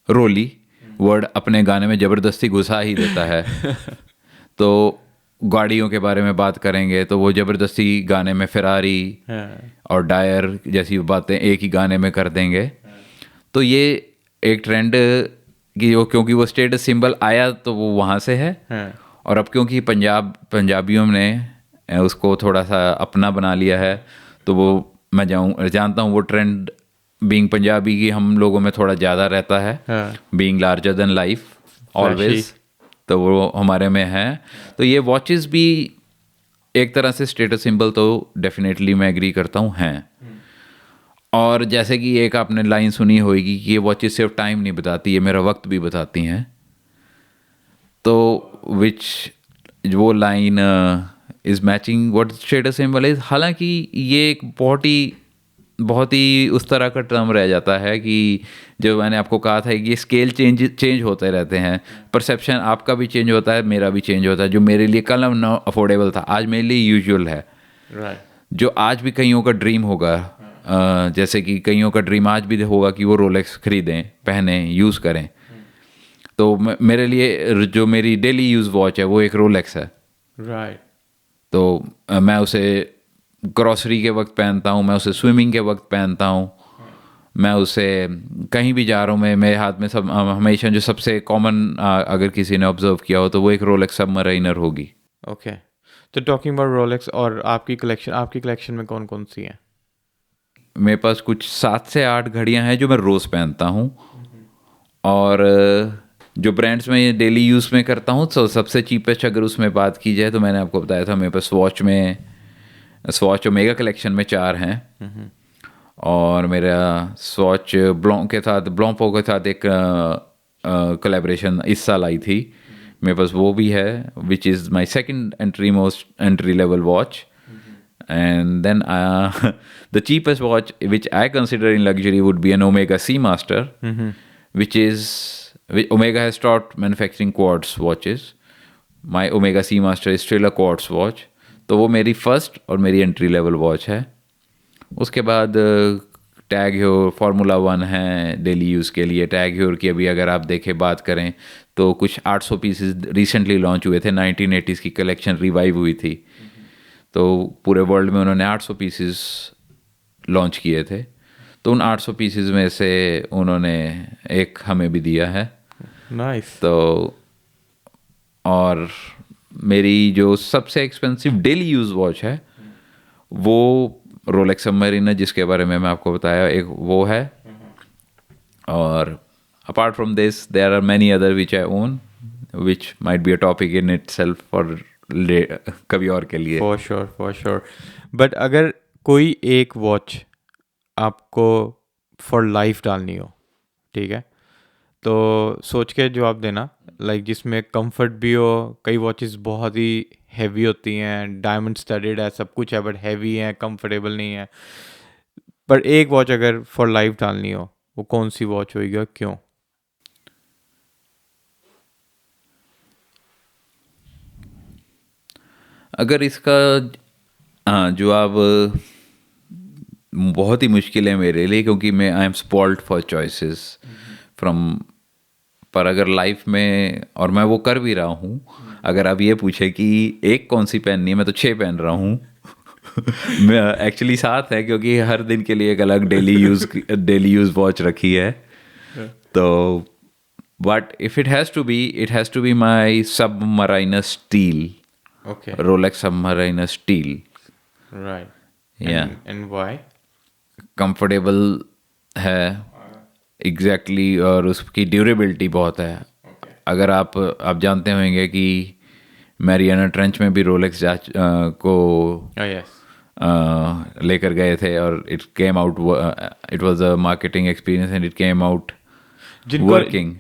रोली वर्ड अपने गाने में ज़बरदस्ती घुसा ही देता है। तो गाड़ियों के बारे में बात करेंगे तो वो ज़बरदस्ती गाने में फेरारी और डायर जैसी बातें एक ही गाने में कर देंगे। तो ये एक ट्रेंड कि वो, क्योंकि वो स्टेटस सिंबल आया तो वो वहाँ से है, और अब क्योंकि पंजाबियों ने उसको थोड़ा सा अपना बना लिया है, तो वो मैं जानता हूँ वो ट्रेंड बीइंग पंजाबी की हम लोगों में थोड़ा ज़्यादा रहता है, being larger than life always, तो वो हमारे में है। तो ये वॉचेस भी एक तरह से स्टेटस सिंबल तो डेफिनेटली मैं एग्री करता हूँ हैं। और जैसे कि एक आपने लाइन सुनी होगी कि ये वॉचेस सिर्फ टाइम नहीं बताती, ये मेरा वक्त भी बताती हैं। तो विच वो line is matching what status symbol is. हालांकि ये एक बहुत ही उस तरह का टर्म रह जाता है कि जो मैंने आपको कहा था कि ये स्केल चेंज होते रहते हैं, परसेप्शन आपका भी चेंज होता है, मेरा भी चेंज होता है। जो मेरे लिए कल ना अफोर्डेबल था आज मेरे लिए यूजुअल है। जो आज भी कईयों का ड्रीम होगा, जैसे कि कईयों का ड्रीम आज भी होगा कि वो रोलेक्स खरीदें, पहने, यूज़ करें। तो मेरे लिए जो मेरी डेली यूज़ वॉच है वो एक रोलेक्स है। तो मैं उसे ग्रॉसरी के वक्त पहनता हूँ, मैं उसे स्विमिंग के वक्त पहनता हूँ, मैं उसे कहीं भी जा रहा हूँ, मैं मेरे हाथ में सब हमेशा जो सबसे कॉमन अगर किसी ने ऑब्जर्व किया हो तो वो एक रोलेक्स सबमराइनर होगी। ओके, तो टॉकिंग अबाउट रोलेक्स और आपकी कलेक्शन में कौन कौन सी हैं? मेरे पास कुछ 7 से 8 घड़ियाँ हैं जो मैं रोज़ पहनता हूँ। और जो ब्रांड्स में डेली यूज़ में करता हूँ, तो सबसे चीपेस्ट अगर उसमें बात की जाए तो मैंने आपको बताया था मेरे पास स्वॉच ओमेगा कलेक्शन में 4 हैं। और मेरा स्वॉच ब्लॉम्पो के साथ एक कोलैबोरेशन इस साल आई थी, मेरे पास वो भी है, which is my second entry level watch. And then the cheapest watch which I consider in luxury would be an Omega Seamaster, which Omega has stopped manufacturing quartz watches. My Omega Seamaster is still a quartz watch. तो वो मेरी first और मेरी entry level watch है। उसके बाद tag हयोर formula 1 है daily use के लिए। टैग हयोर की अभी अगर आप देखें बात करें तो कुछ 800 पीसेस रिसेंटली लॉन्च हुए थे, 1980s की कलेक्शन रिवाइव हुई थी। तो पूरे वर्ल्ड में उन्होंने 800 पीसेस लॉन्च किए थे। तो उन 800 पीसेस में से उन्होंने एक हमें भी दिया है। नाइस। तो और मेरी जो सबसे एक्सपेंसिव डेली यूज़ वॉच है वो रोलेक्स सबमरीनर, जिसके बारे में मैं आपको बताया, एक वो है। और apart from this there are many other which I own, which might be a topic in itself for कभी और के लिए। For sure. बट अगर कोई एक वॉच आपको फॉर लाइफ डालनी हो, ठीक है, तो सोच के जवाब देना, लाइक जिसमें कंफर्ट भी हो। कई वॉचेस बहुत ही हैवी होती हैं, डायमंड स्टडेड है, सब कुछ है, बट हैवी हैं, कंफर्टेबल नहीं है। पर एक वॉच अगर फॉर लाइफ डालनी हो, वो कौन सी वॉच होगी और क्यों? अगर इसका जवाब बहुत ही मुश्किल है मेरे लिए, क्योंकि मैं I am spoiled for choices from. पर अगर लाइफ में, और मैं वो कर भी रहा हूँ, अगर आप ये पूछे कि एक कौन सी पहननी है, मैं तो 6 पहन रहा हूँ। मैं एक्चुअली 7 है, क्योंकि हर दिन के लिए एक अलग डेली यूज़ वॉच रखी है। तो but if it has to be my submariner steel, Rolex submariner steel. Right. या एंड व्हाई? कंफर्टेबल है एग्जैक्टली और उसकी ड्यूरेबिलिटी बहुत है। अगर आप जानते होंगे कि मैरियाना ट्रेंच में भी रोलेक्स को लेकर गए थे, और it came out, it was a marketing experience and it came out working.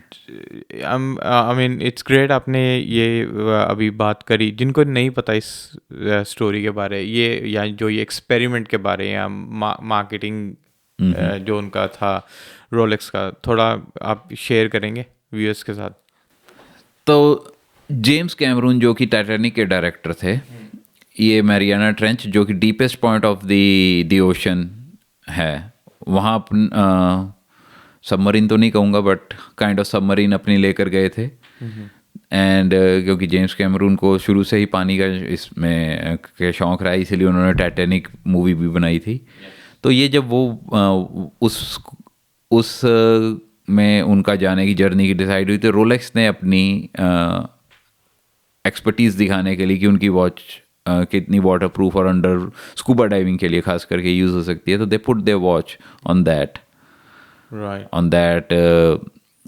I mean it's great आपने ये अभी बात करी। जिनको नहीं पता इस स्टोरी के बारे, ये या जो ये एक्सपेरिमेंट के बारे, या मार्केटिंग जो उनका था रोलेक्स का, थोड़ा आप शेयर करेंगे व्यूअर्स के साथ? तो जेम्स कैमरून जो कि टाइटैनिक के डायरेक्टर थे, ये मैरियाना ट्रेंच जो कि deepest point of the ocean है, वहाँ सबमरीन तो नहीं कहूँगा बट काइंड ऑफ सबमरीन अपनी लेकर गए थे। एंड क्योंकि जेम्स कैमरून को शुरू से ही पानी का इसमें के शौक़ रहा, इसलिए उन्होंने टाइटैनिक मूवी भी बनाई थी। तो ये जब वो उस में उनका जाने की जर्नी की डिसाइड हुई, तो रोलेक्स ने अपनी एक्सपर्टीज़ दिखाने के लिए कि उनकी वॉच कितनी वाटर प्रूफ और अंडर स्कूबा डाइविंग के लिए खास करके यूज़ हो सकती है, तो they put their watch on that Right. on that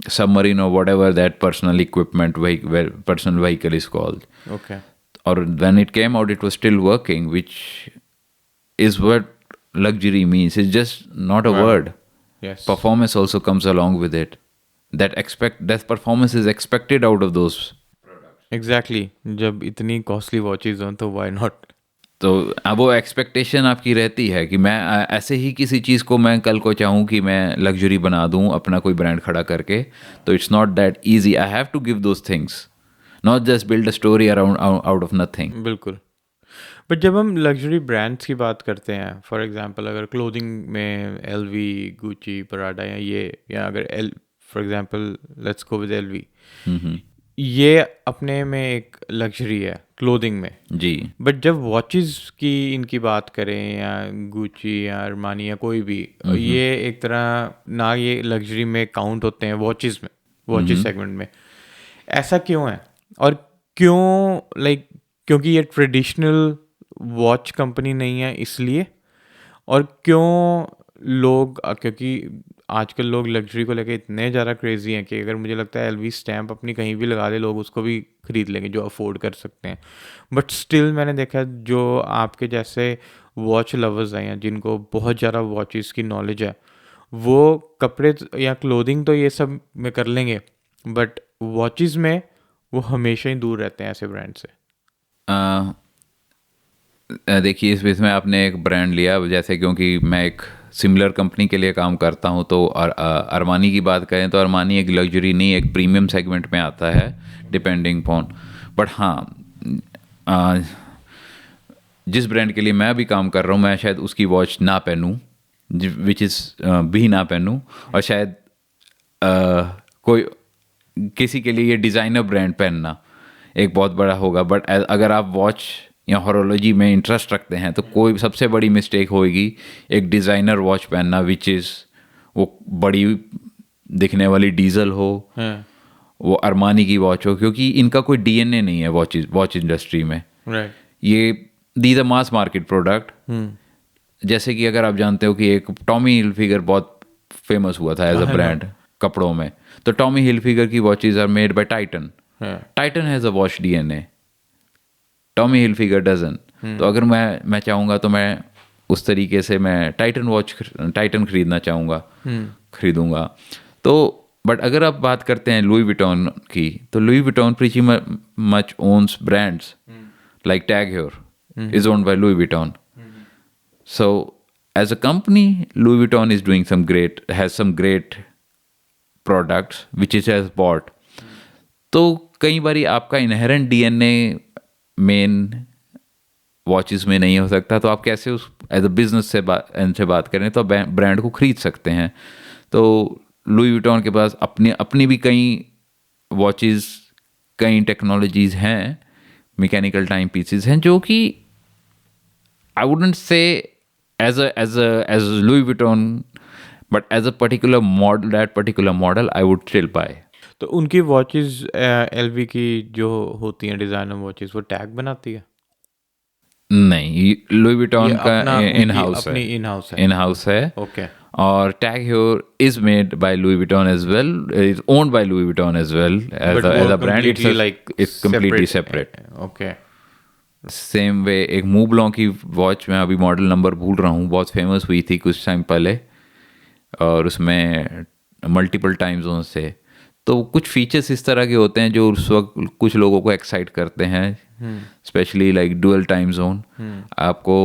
submarine or whatever that personal equipment personal vehicle is called. Okay. Or when it came out, it was still working, which is what luxury means. It's just not a Wow. word. Yes. Performance also comes along with it. That performance is expected out of those. Exactly. जब इतनी costly watches हों तो why not? तो अब वो expectation आपकी रहती है कि मैं ऐसे ही किसी चीज़ को मैं कल को चाहूँ कि मैं लग्जरी बना दूँ अपना कोई ब्रांड खड़ा करके, तो it's not that easy. I have to give those things, not just build a story around out of nothing. बिल्कुल. बट जब हम लग्जरी ब्रांड्स की बात करते हैं, फॉर एग्जांपल अगर क्लोथिंग में एलवी, गुची, पराडा या अगर for example let's go with LV, ये अपने में एक लग्जरी है क्लोथिंग में जी. बट जब वॉचेस की इनकी बात करें या गुची या अरमानी या कोई भी, ये एक तरह ना ये लग्जरी में काउंट होते हैं वॉचेस में, वॉचेस सेगमेंट में. ऐसा क्यों है? और क्यों क्योंकि ये ट्रेडिशनल वॉच कंपनी नहीं है इसलिए, और क्यों लोग क्योंकि आजकल लोग लग्जरी को लेके इतने ज़्यादा क्रेजी हैं कि अगर मुझे लगता है एलवी स्टैम्प अपनी कहीं भी लगा दे लोग उसको भी ख़रीद लेंगे जो अफोर्ड कर सकते हैं. बट स्टिल मैंने देखा जो आपके जैसे वॉच लवर्स हैं जिनको बहुत ज़्यादा वॉचेस की नॉलेज है, वो कपड़े या क्लोथिंग तो ये सब में कर लेंगे बट वॉचेस में वो हमेशा ही दूर रहते हैं ऐसे ब्रांड से. देखिए इसमें आपने एक ब्रांड लिया जैसे, क्योंकि मैं एक सिमिलर कंपनी के लिए काम करता हूं, तो अरमानी की बात करें तो अरमानी एक लग्जरी नहीं, एक प्रीमियम सेगमेंट में आता है डिपेंडिंग अपॉन. बट हाँ, जिस ब्रांड के लिए मैं भी काम कर रहा हूँ मैं शायद उसकी वॉच ना पहनूँ, विच इज़ भी ना पहनूँ, और शायद कोई किसी के लिए ये डिज़ाइनर ब्रांड पहनना एक बहुत बड़ा होगा. बट अगर आप वॉच या हॉरोलॉजी में इंटरेस्ट रखते हैं तो कोई सबसे बड़ी मिस्टेक होगी एक डिज़ाइनर वॉच पहनना, विच इज़ वो बड़ी दिखने वाली डीजल हो, वो अरमानी की वॉच हो, क्योंकि इनका कोई डीएनए नहीं है वॉच इंडस्ट्री में. राइट. ये these a mass market product. जैसे कि अगर आप जानते हो कि एक टॉमी हिलफिगर बहुत फेमस हुआ था एज अ ब्रांड कपड़ों में, तो टॉमी हिलफिगर की watches are made by Titan. Titan has a watch DNA, Tommy Hilfiger doesn't. तो अगर मैं चाहूँगा तो मैं उस तरीके से मैं टाइटन खरीदना चाहूँगा, खरीदूँगा. तो बट अगर आप बात करते हैं लुई विटॉन की, तो Louis Vuitton pretty much owns brands like Tag Heuer is owned by Louis Vuitton. So as a company, Louis Vuitton is doing has some great products which it has bought. तो कई बारी आपका inherent DNA main watches में नहीं हो सकता, तो आप कैसे उस एज अ बिजनेस से बात करें तो ब्रांड को खरीद सकते हैं. तो लुई विटॉन के पास अपनी भी कई वॉचेस, कई टेक्नोलॉजीज हैं, मैकेनिकल टाइम पीसेस हैं, जो कि I wouldn't say as Louis Vuitton, but as a particular model, that particular model I would still buy. तो उनकी वॉचेस एलवी की जो होती हैं डिज़ाइनर वॉचेस, वो टैग बनाती है? नहीं, लुई विटॉन का इन हाउस है. ओके. और Tag Heuer is made by Louis Vuitton as well, is owned by Louis Vuitton as well as a brand. It's completely separate. Okay. Same way एक मूबलॉ की watch, मैं अभी model number भूल रहा हूँ, बहुत फेमस हुई थी कुछ टाइम पहले, और उसमें मल्टीपल टाइम जोन से. तो कुछ फीचर्स इस तरह के होते हैं जो उस वक्त कुछ लोगों को एक्साइट करते हैं, specially like dual time zone. आपको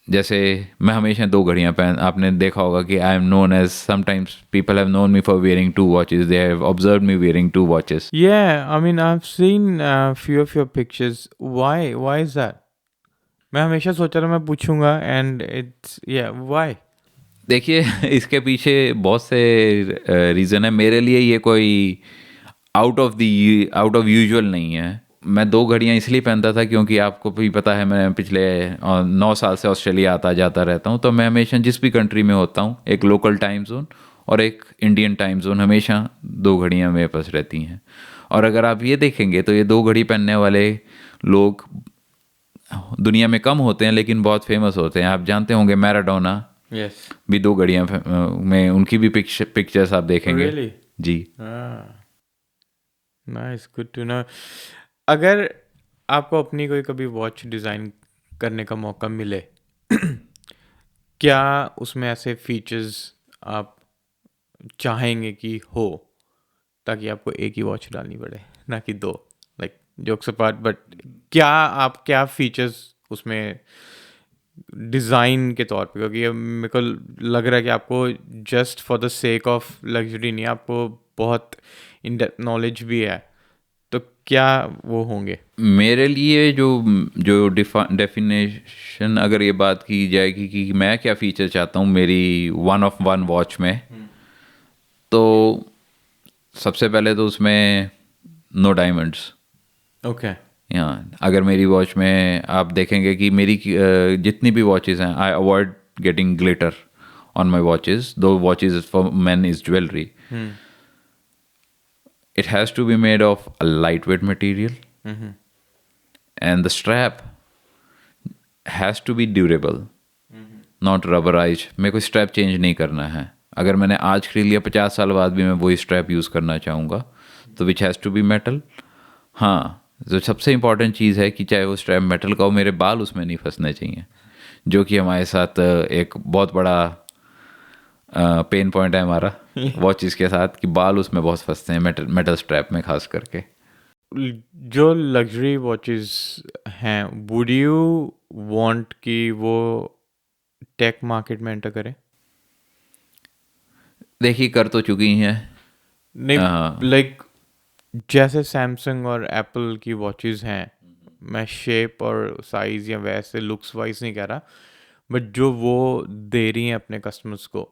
जैसे मैं हमेशा 2 घड़ियाँ आपने देखा होगा कि I am known as, sometimes people have known me for wearing 2 watches, they have observed me wearing 2 watches. I mean I have seen few of your pictures. Why is that? मैं हमेशा सोचा था मैं पूछूंगा, एंड इट्स व्हाई. देखिए इसके पीछे बहुत से रीज़न है. मेरे लिए ये कोई आउट ऑफ यूजुअल नहीं है. मैं 2 घड़ियाँ इसलिए पहनता था क्योंकि आपको भी पता है मैं पिछले 9 साल से ऑस्ट्रेलिया आता जाता रहता हूँ, तो मैं हमेशा जिस भी कंट्री में होता हूँ एक लोकल टाइम जोन और एक इंडियन टाइम जोन, हमेशा 2 घड़ियाँ मेरे पास रहती हैं. और अगर आप ये देखेंगे तो ये 2 घड़ी पहनने वाले लोग दुनिया में कम होते हैं लेकिन बहुत फेमस होते हैं। आप जानते होंगे मैराडोना यस भी 2 घड़ियाँ में उनकी भी पिक्चर्स आप देखेंगे। रियली जी। Nice, good to know. अगर आपको अपनी कोई कभी वॉच डिज़ाइन करने का मौका मिले क्या उसमें ऐसे फीचर्स आप चाहेंगे कि हो ताकि आपको एक ही वॉच डालनी पड़े ना कि 2? लाइक जोक्स अपार्ट, बट क्या फीचर्स उसमें डिज़ाइन के तौर पे, क्योंकि अब मेरे को लग रहा है कि आपको just for the sake of luxury नहीं, आपको बहुत इन डेप्थ नॉलेज भी है, तो क्या वो होंगे? मेरे लिए जो जो डेफिनेशन अगर ये बात की जाएगी कि मैं क्या फ़ीचर चाहता हूँ मेरी 1 वॉच में, तो सबसे पहले तो उसमें नो डायमंड्स। ओके यहाँ अगर मेरी वॉच में आप देखेंगे कि मेरी जितनी भी वॉचेज़ हैं, I avoid getting glitter on my watches, though watches for man is jewellery. It has to be made of a lightweight material, and the strap has to be durable, not rubberized. मेरे को strap change नहीं करना है। अगर मैंने आज खरीद लिया 50 साल बाद भी मैं वही स्ट्रैप यूज़ करना चाहूँगा, तो which has to be metal. हाँ, जो सबसे इम्पॉर्टेंट चीज़ है कि चाहे वो स्ट्रैप मेटल का हो, मेरे बाल उसमें नहीं फंसने चाहिए, जो कि हमारे साथ एक बहुत बड़ा पेन पॉइंट है हमारा वॉचेस के साथ, कि बाल उसमें बहुत फंसते हैं मेटल स्ट्रैप में खास करके। जो लग्जरी वॉचेस हैं, वुड यू वांट कि वो टेक मार्केट में एंटर करें? देखिए, कर तो चुकी हैं। नहीं, लाइक जैसे सैमसंग और एप्पल की वॉचेस हैं, मैं शेप और साइज़ या वैसे लुक्स वाइज नहीं कह रहा, बट जो वो दे रही हैं अपने कस्टमर्स को,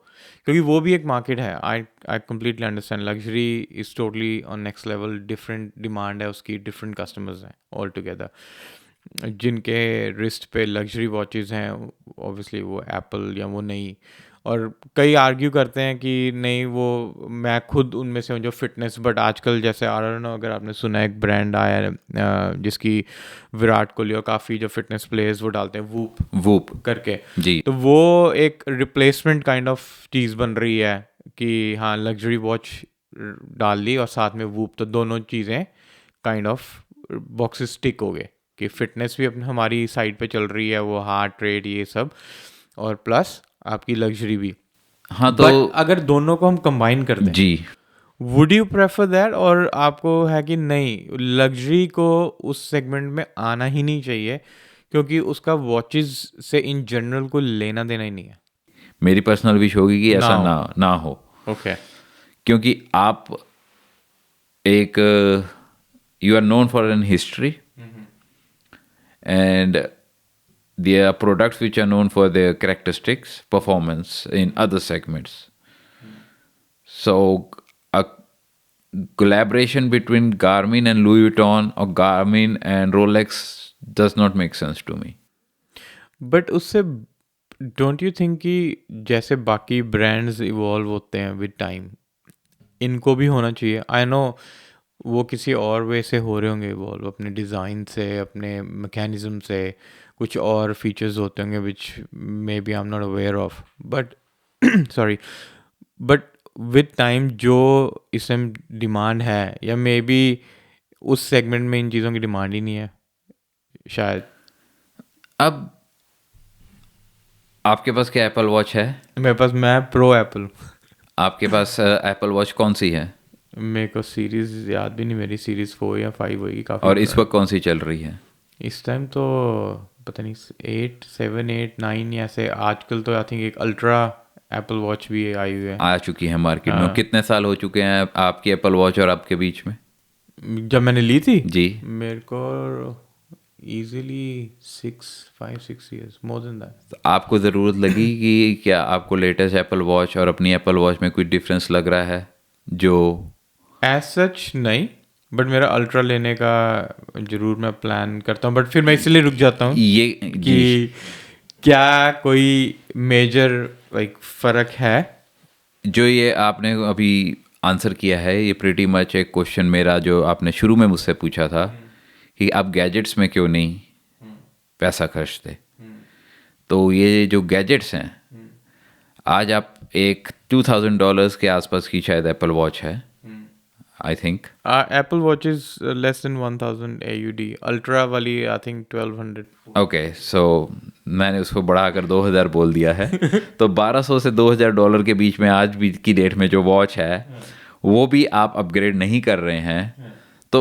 क्योंकि वो भी एक मार्केट है। I completely understand, luxury is totally on next level, different demand है उसकी, डिफरेंट कस्टमर्स हैं ऑल टुगेदर। जिनके रिस्ट पे लग्जरी वॉचेस हैं, ऑब्वियसली वो एप्पल या वो नहीं, और कई आर्ग्यू करते हैं कि नहीं वो, मैं खुद उनमें से हूँ जो फिटनेस, बट आजकल जैसे आ रहा ना, अगर आपने सुना एक ब्रांड आया है जिसकी विराट कोहली और काफ़ी जो फिटनेस प्लेयर्स वो डालते हैं, वूप करके जी। तो वो एक रिप्लेसमेंट काइंड ऑफ चीज़ बन रही है कि हाँ, लग्जरी वॉच डाल ली और साथ में वूप, तो दोनों चीज़ें काइंड ऑफ बॉक्सेस टिक हो गए कि फिटनेस भी अपने हमारी साइड पे चल रही है, वो हार्ट रेट ये सब, और प्लस आपकी लग्जरी भी। हाँ, तो बट अगर दोनों को हम कंबाइन कर दें, जी, वुड यू प्रेफर दैट? और आपको है कि नहीं, लग्जरी को उस सेगमेंट में आना ही नहीं चाहिए क्योंकि उसका वॉचेस से इन जनरल को लेना देना ही नहीं है? मेरी पर्सनल विश होगी कि ऐसा ना हो। ओके क्योंकि आप एक you are known for an history, and there are products which are known for their characteristics, performance in other segments. So a collaboration between Garmin and Louis Vuitton or Garmin and Rolex does not make sense to me. But उससे don't you think कि जैसे बाकी brands evolve होते हैं with time, इनको भी होना चाहिए? आई नो वो किसी और वे से हो रहे होंगे इवॉल्व, अपने डिज़ाइन से, अपने मैकेनिज्म से, कुछ और फीचर्स होते होंगे which may be I am not aware of, but sorry, but with time जो इसमें डिमांड है, या मे बी उस सेगमेंट में इन चीज़ों की डिमांड ही नहीं है शायद। अब आपके पास क्या एप्पल वॉच है? मेरे पास, मैं प्रो एप्पल। आपके पास एप्पल वॉच कौन सी है? मेरे को सीरीज़ याद भी नहीं, मेरी सीरीज़ 4 या 5 होगी काफ़ी। और इस वक्त कौन सी चल रही है? इस टाइम तो पता नहीं, 8 7 8 9 ऐसे। आजकल तो आई थिंक एक अल्ट्रा एप्पल वॉच भी आई हुई है, आ चुकी है मार्केट में। कितने साल हो चुके हैं आपकी एप्पल वॉच और आपके बीच में? जब मैंने ली थी जी, मेरे को easily 5-6 years, more than that. तो आपको ज़रूरत लगी कि क्या आपको लेटेस्ट एप्पल वॉच और अपनी एप्पल वॉच में कोई डिफरेंस लग रहा है? जो एज सच नहीं, बट मेरा अल्ट्रा लेने का जरूर मैं प्लान करता हूँ, बट फिर मैं इसलिए रुक जाता हूँ ये कि क्या कोई मेजर लाइक फ़र्क है? जो ये आपने अभी आंसर किया है, ये प्रीटी मच एक क्वेश्चन मेरा जो आपने शुरू में मुझसे पूछा था कि आप गैजेट्स में क्यों नहीं पैसा खर्चते। तो ये जो गैजेट्स हैं, आज आप एक $2000 के आसपास की शायद एप्पल वॉच है, I think. Apple watch is less than 1000 AUD, ultra वाली आई थिंक 1200। ओके, सो मैंने उसको बढ़ाकर 2000 बोल दिया है। तो $1200 से $2000 के बीच में आज भी की डेट में जो वॉच है वो भी आप अपग्रेड नहीं कर रहे हैं। तो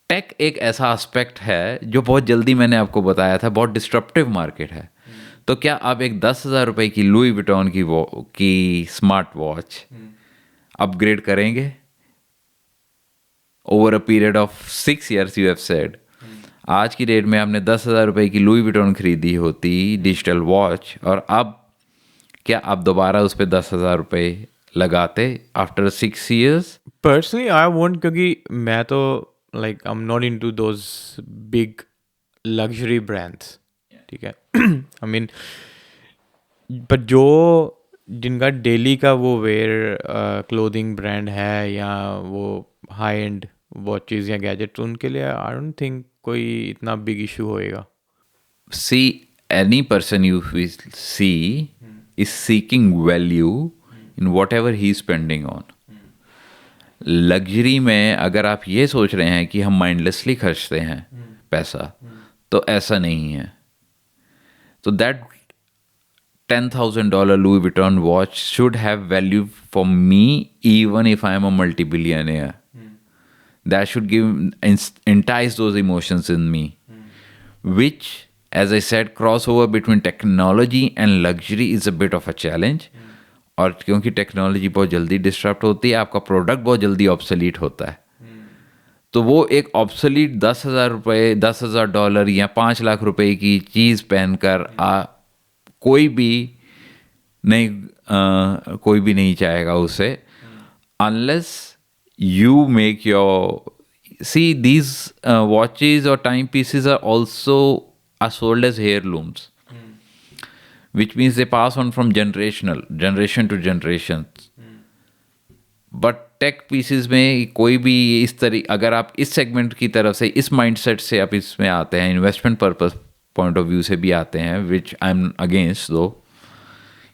टेक एक ऐसा एस्पेक्ट है जो बहुत जल्दी, मैंने आपको बताया था, बहुत डिस्ट्रप्टिव मार्केट है। तो क्या आप एक 10,000 रुपये की लुई विटॉन की स्मार्ट वॉच अपग्रेड करेंगे over a period of 6 years? You have said आज की डेट में आपने 10,000 रुपये की लुई विटॉन खरीदी होती डिजिटल वॉच, और अब क्या आप दोबारा उस पर 10,000 रुपये लगाते after 6 years? Personally I won't, क्योंकि मैं तो like I am not into those big luxury brands, ठीक है। आई मीन बट जो जिनका डेली का वो वेयर क्लोथिंग ब्रांड है या वो हाई एंड वॉचेस या गैजेट, उनके लिए आई डोंट थिंक कोई इतना बिग इशू होएगा। See, any person you will see is seeking value in whatever he is spending on. Luxury में अगर आप ये सोच रहे हैं कि हम माइंडलेसली खर्चते हैं पैसा, तो ऐसा नहीं है। तो that $10,000 Louis Vuitton watch should have value for me even if I am a multi-billionaire. That should entice those emotions in me, which, as I said, crossover between technology and luxury is a bit of a challenge. और क्योंकि technology बहुत जल्दी disrupt होती है, आपका product बहुत जल्दी obsolete होता है। तो वो एक ऑब्सोलीट $10,000 या 5 लाख रुपए की चीज़ पहनकर कोई भी नहीं चाहेगा उसे, unless you make see these watches or timepieces are also sold as heirlooms, which means they pass on from generation to generation. But tech pieces में कोई भी इस तरह, अगर आप इस सेगमेंट की तरफ से, इस माइंडसेट से आप इसमें आते हैं, investment purpose point of view से भी आते हैं, विच आई एम अगेंस्ट दो,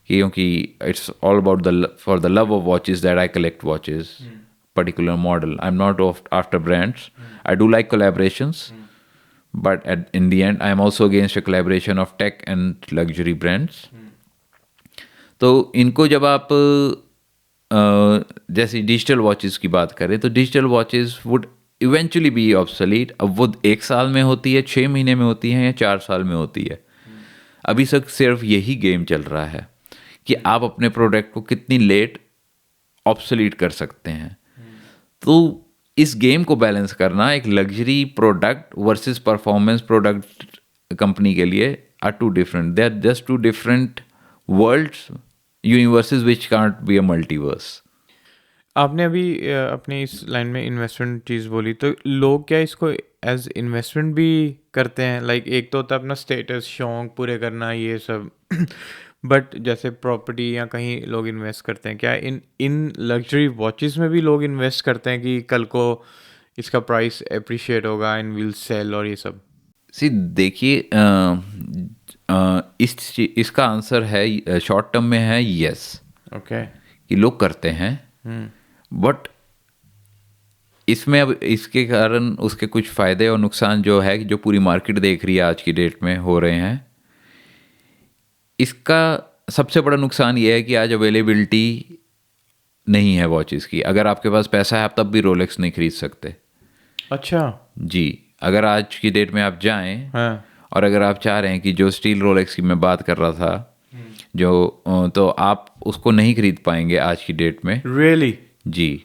क्योंकि it's all about for the love of watches that I collect watches particular model. I'm not after brands. I do like collaborations, but in the end, I'm also against a collaboration of tech and luxury brands. तो इनको जब आप जैसे digital watches की बात करें, तो digital watches would eventually B obsolete. अब वो 1 साल में होती है, 6 महीने में होती है, या 4 साल में होती है। अभी तक सिर्फ यही गेम चल रहा है कि आप अपने प्रोडक्ट को कितनी लेट ऑब्सोलीट कर सकते हैं। तो इस गेम को बैलेंस करना एक luxury product versus performance product company के लिए are two different. They are just two different worlds, universes which can't be a multiverse. आपने अभी अपने इस लाइन में इन्वेस्टमेंट चीज़ बोली, तो लोग क्या इसको एज इन्वेस्टमेंट भी करते हैं? लाइक एक तो होता है अपना स्टेटस, शौक पूरे करना, ये सब बट जैसे प्रॉपर्टी या कहीं लोग इन्वेस्ट करते हैं, क्या इन लग्जरी वॉचेस में भी लोग इन्वेस्ट करते हैं कि कल को इसका प्राइस अप्रिशिएट होगा एंड विल सेल और ये सब? सी देखिए, इसका आंसर है शॉर्ट टर्म में है यस। ओके, कि लोग करते हैं, बट इसमें अब इसके कारण उसके कुछ फ़ायदे और नुकसान जो है, जो पूरी मार्केट देख रही है आज की डेट में हो रहे हैं। इसका सबसे बड़ा नुकसान ये है कि आज अवेलेबिलिटी नहीं है वॉचेस की। अगर आपके पास पैसा है, आप तब भी रोलेक्स नहीं खरीद सकते। अच्छा जी, अगर आज की डेट में आप जाएं, हाँ, और अगर आप चाह रहे हैं कि जो स्टील रोलेक्स की मैं बात कर रहा था, तो आप उसको नहीं खरीद पाएंगे आज की डेट में। रियली? जी,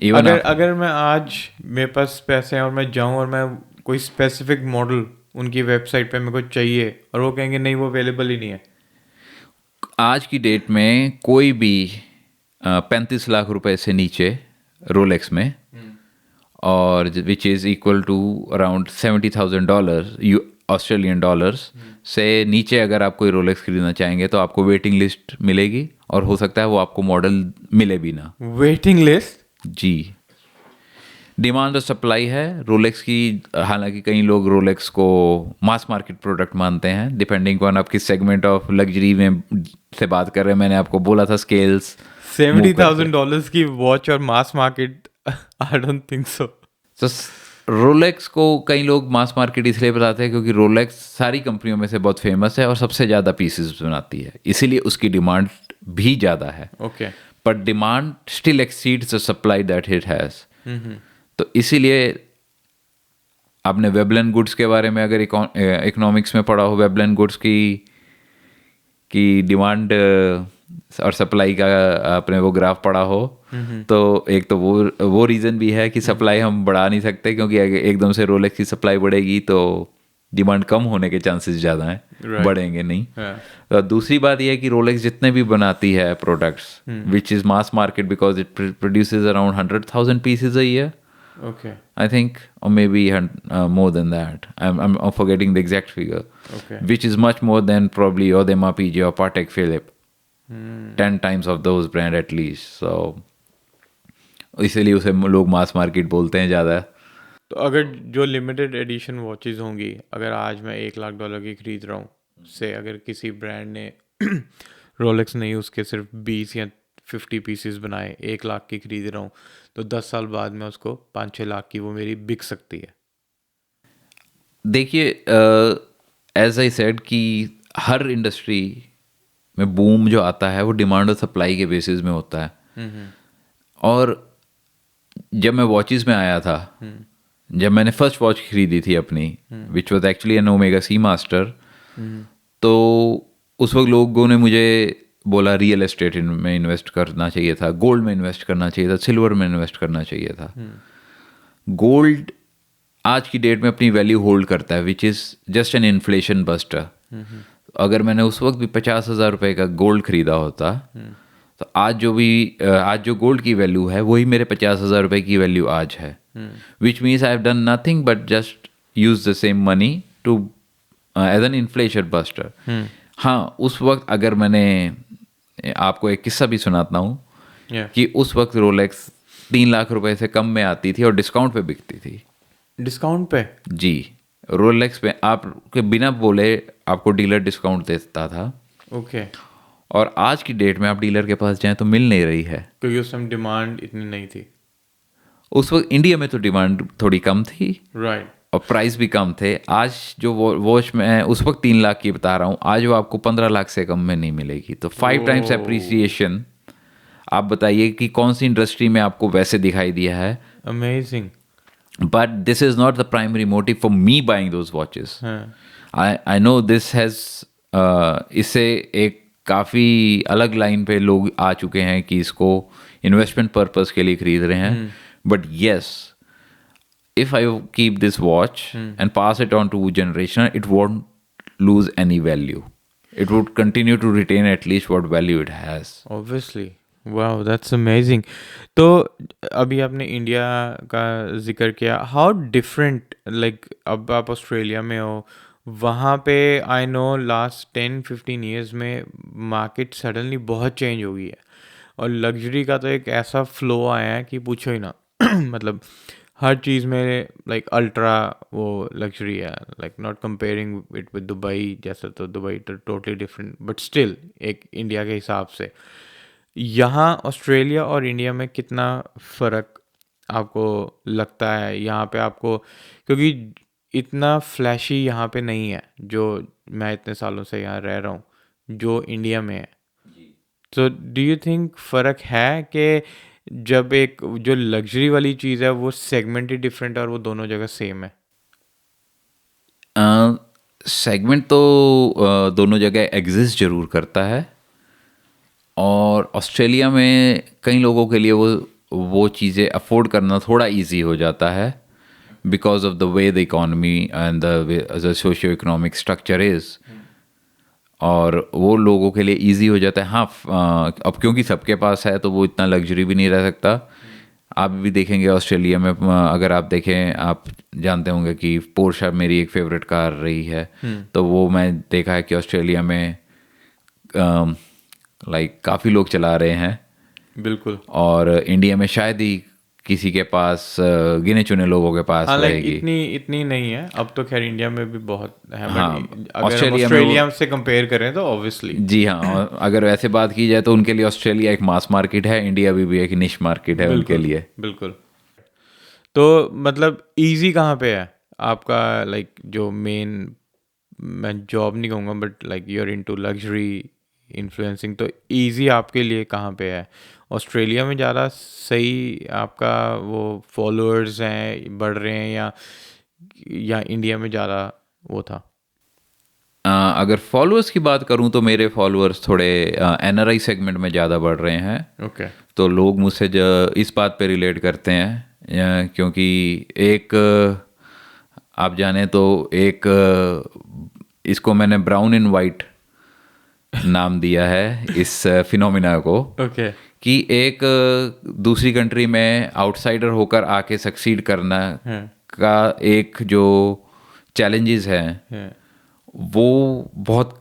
इवन अगर मैं आज मेरे पास पैसे हैं और मैं जाऊं और मैं कोई स्पेसिफिक मॉडल उनकी वेबसाइट पे मेरे को चाहिए और वो कहेंगे नहीं, वो अवेलेबल ही नहीं है, आज की डेट में कोई भी 35 लाख रुपए से नीचे रोलेक्स में, और which is equal to around $70,000 Australian dollars से नीचे अगर आप कोई रोलेक्स खरीदना चाहेंगे, तो आपको वेटिंग लिस्ट मिलेगी, और हो सकता है वो आपको मॉडल मिले भी ना। Waiting list? जी, डिमांड और सप्लाई है रोलेक्स की। हालांकि कई लोग रोलेक्स को मास मार्केट प्रोडक्ट मानते हैं, डिपेंडिंग ऑन आप किस सेगमेंट ऑफ लग्जरी में से बात कर रहे हैं। मैंने आपको बोला था स्केल्स $70,000 की वॉच और mass market, I don't think so. तो रोलेक्स को कई लोग मास मार्केट इसलिए बताते हैं क्योंकि रोलेक्स सारी कंपनियों में से बहुत फेमस है और सबसे ज़्यादा पीसेस बनाती है, इसीलिए उसकी डिमांड भी ज़्यादा है। Okay. But demand still exceeds the supply that it has. तो इसीलिए आपने वेबलन गुड्स के बारे में अगर इकोनॉमिक्स में पढ़ा हो, वेबलन गुड्स की डिमांड और सप्लाई का आपने वो ग्राफ पढ़ा हो, तो एक तो वो रीज़न भी है कि सप्लाई हम बढ़ा नहीं सकते, क्योंकि एकदम से रोलेक्स की सप्लाई बढ़ेगी तो डिमांड कम होने के चांसेस ज़्यादा हैं, बढ़ेंगे नहीं। तो दूसरी बात यह है कि रोलेक्स जितने भी बनाती है products which is mass market because it produces around 100,000 pieces a year. Okay. I think, or maybe more than that. I'm forgetting the exact figure. Okay. Which is much more than probably Audemars Piguet or Patek Philippe. 10 times of those brand at least. So इसीलिए उसे लोग mass market बोलते हैं ज़्यादा। तो अगर जो limited edition watches होंगी, अगर आज मैं $1,00,000 की खरीद रहा हूँ से, अगर किसी ब्रांड ने रोलेक्स नहीं उसके सिर्फ 20 या 50 पीसेस बनाए, 1,00,000 की खरीद रहा हूँ, तो 10 साल बाद में उसको 5-6 लाख की वो मेरी बिक सकती है। देखिए, एज आई सेड कि हर इंडस्ट्री में बूम जो आता है वो डिमांड और सप्लाई के बेसिस में होता है। और जब मैं वॉचेस में आया था, जब मैंने फर्स्ट वॉच खरीदी थी अपनी, which was actually an Omega Seamaster, तो उस वक्त लोगों ने मुझे बोला रियल एस्टेट में इन्वेस्ट करना चाहिए था, गोल्ड में इन्वेस्ट करना चाहिए था, सिल्वर में इन्वेस्ट करना चाहिए था। गोल्ड आज की डेट में अपनी वैल्यू होल्ड करता है, which is just an inflation buster. अगर मैंने उस वक्त भी 50,000 रुपये का गोल्ड खरीदा होता, तो आज जो गोल्ड की वैल्यू है वही मेरे 50,000 रुपये की वैल्यू आज है, which means I have done nothing but just use the same money to as an inflation buster. हाँ, उस वक्त अगर मैंने आपको एक किस्सा भी सुनाता हूँ कि उस वक्त रोलेक्स 3 लाख रुपए से कम में आती थी और डिस्काउंट पे बिकती थी। डिस्काउंट पे? जी, रोलेक्स पे आपके बिना बोले आपको डीलर डिस्काउंट देता था। ओके। और आज की डेट में आप डीलर के पास जाएं तो मिल नहीं रही है, क्योंकि उस समय डिमांड इतनी नहीं थी। उस वक्त इंडिया में तो डिमांड थोड़ी कम थी, राइट, और प्राइस भी कम थे। आज जो वॉच मैं उस वक्त 3 लाख की बता रहा हूँ, आज वो आपको 15 लाख से कम में नहीं मिलेगी। तो 5 टाइम्स एप्रिसिएशन। आप बताइए कि कौन सी इंडस्ट्री में आपको वैसे दिखाई दिया है? Amazing. But this is not the primary motive for me buying those watches. I know this has, इससे एक काफ़ी अलग लाइन पे लोग आ चुके हैं कि इसको इन्वेस्टमेंट पर्पस के लिए खरीद रहे हैं। But yes, if I keep this watch and pass it on to generation, it won't lose any value. It would continue to retain at least what value it has. Obviously. Wow, that's amazing. तो अभी आपने India का जिक्र किया, how different, like अब आप Australia में हो, वहाँ पे आई नो लास्ट 10-15 ईयर्स में मार्केट सडनली बहुत चेंज हो गई है, और लग्जरी का तो एक ऐसा फ्लो आया है कि पूछो ही ना। मतलब हर चीज़ में लाइक अल्ट्रा वो लग्जरी है, like not comparing it with Dubai जैसे, तो दुबई तो टोटली डिफरेंट, बट स्टिल एक इंडिया के हिसाब से। यहाँ ऑस्ट्रेलिया और इंडिया में कितना फ़र्क आपको लगता है? यहाँ पे आपको, क्योंकि इतना फ्लैशी यहाँ पे नहीं है, जो मैं इतने सालों से यहाँ रह रहा हूँ, जो इंडिया में है। तो डू यू थिंक फ़र्क है कि जब एक जो लग्जरी वाली चीज़ है वो सेगमेंट ही डिफरेंट है और वो दोनों जगह सेम है? सेगमेंट तो दोनों जगह एग्जिस्ट जरूर करता है, और ऑस्ट्रेलिया में कई लोगों के लिए वो चीज़ें अफोर्ड करना थोड़ा इजी हो जाता है because of the way the economy and the socio economic structure is, और वो लोगों के लिए इजी हो जाता है। हाँ, अब क्योंकि सबके पास है तो वो इतना लग्जरी भी नहीं रह सकता। आप भी देखेंगे ऑस्ट्रेलिया में, अगर आप देखें, आप जानते होंगे कि पोर्शा मेरी एक फेवरेट कार रही है, तो वो मैं देखा है कि ऑस्ट्रेलिया में लाइक काफ़ी लोग चला रहे हैं। बिल्कुल। और इंडिया में शायद ही किसी के पास गिने चुने लोगों के पास हाँ, लाइक रहेगी। इतनी नहीं है अब तो, खैर इंडिया में भी बहुत है, हाँ, बट अगर हम ऑस्ट्रेलिया में ऑस्ट्रेलिया से कंपेयर करें तो ऑब्वियसली। जी हाँ, और अगर वैसे बात की जाए तो उनके लिए ऑस्ट्रेलिया एक मास मार्केट है, इंडिया भी एक निश मार्केट है उनके बिल्कुल लिए। बिल्कुल। तो मतलब इजी कहाँ पे है आपका, लाइक जो मेन, मैं जॉब नहीं कहूँगा but like you are into luxury influencing, तो इजी आपके लिए कहाँ पे है? ऑस्ट्रेलिया में ज़्यादा सही आपका वो फॉलोअर्स हैं, बढ़ रहे हैं, या इंडिया में ज़्यादा वो था? अगर फॉलोअर्स की बात करूं तो मेरे फॉलोअर्स थोड़े एनआरआई सेगमेंट में ज़्यादा बढ़ रहे हैं। ओके। तो लोग मुझसे इस बात पे रिलेट करते हैं, क्योंकि एक आप जाने तो एक इसको मैंने ब्राउन एंड वाइट नाम दिया है इस फिनोमिना को, ओके। कि एक दूसरी कंट्री में आउटसाइडर होकर आके सक्सीड करना हाँ का एक जो चैलेंजेस हैं हाँ वो बहुत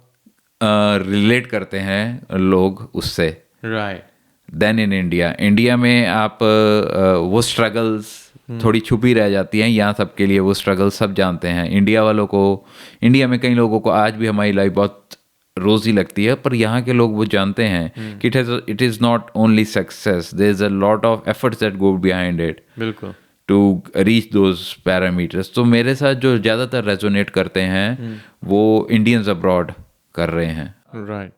रिलेट करते हैं लोग उससे। Right. Then in India, India में आप वो स्ट्रगल्स थोड़ी छुपी रह जाती हैं, यहाँ सबके लिए वो स्ट्रगल्स सब जानते हैं। इंडिया वालों को, इंडिया में कई लोगों को आज भी हमारी लाइफ बहुत रोजी लगती है, पर यहाँ के लोग वो जानते हैं कि it is not only success, there is a lot of efforts that go behind it बिल्कुल। To reach those parameters. तो मेरे साथ जो ज़्यादातर रेजोनेट करते हैं वो इंडियंस अब्रॉड कर रहे हैं। राइट।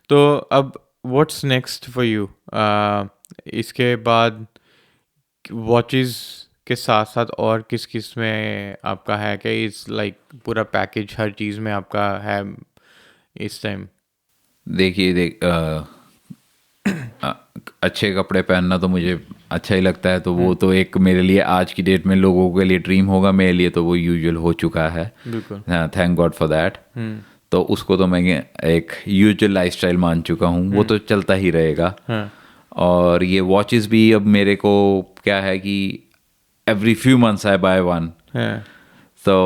तो अब व्हाट्स नेक्स्ट फॉर यू? इसके बाद वॉचेस के साथ साथ और किस किस में आपका है, कि इस लाइक पूरा पैकेज हर चीज़ में आपका है इस टाइम? देखिए अ, अच्छे कपड़े पहनना तो मुझे अच्छा ही लगता है, तो वो तो एक मेरे लिए आज की डेट में लोगों के लिए ड्रीम होगा, मेरे लिए तो वो यूजुअल हो चुका है। बिल्कुल। हाँ, थैंक गॉड फॉर दैट। तो उसको तो मैं एक यूजुअल लाइफस्टाइल मान चुका हूँ, वो तो चलता ही रहेगा। हाँ और ये वॉचेस भी अब मेरे को क्या है कि every few months I by one. हाँ तो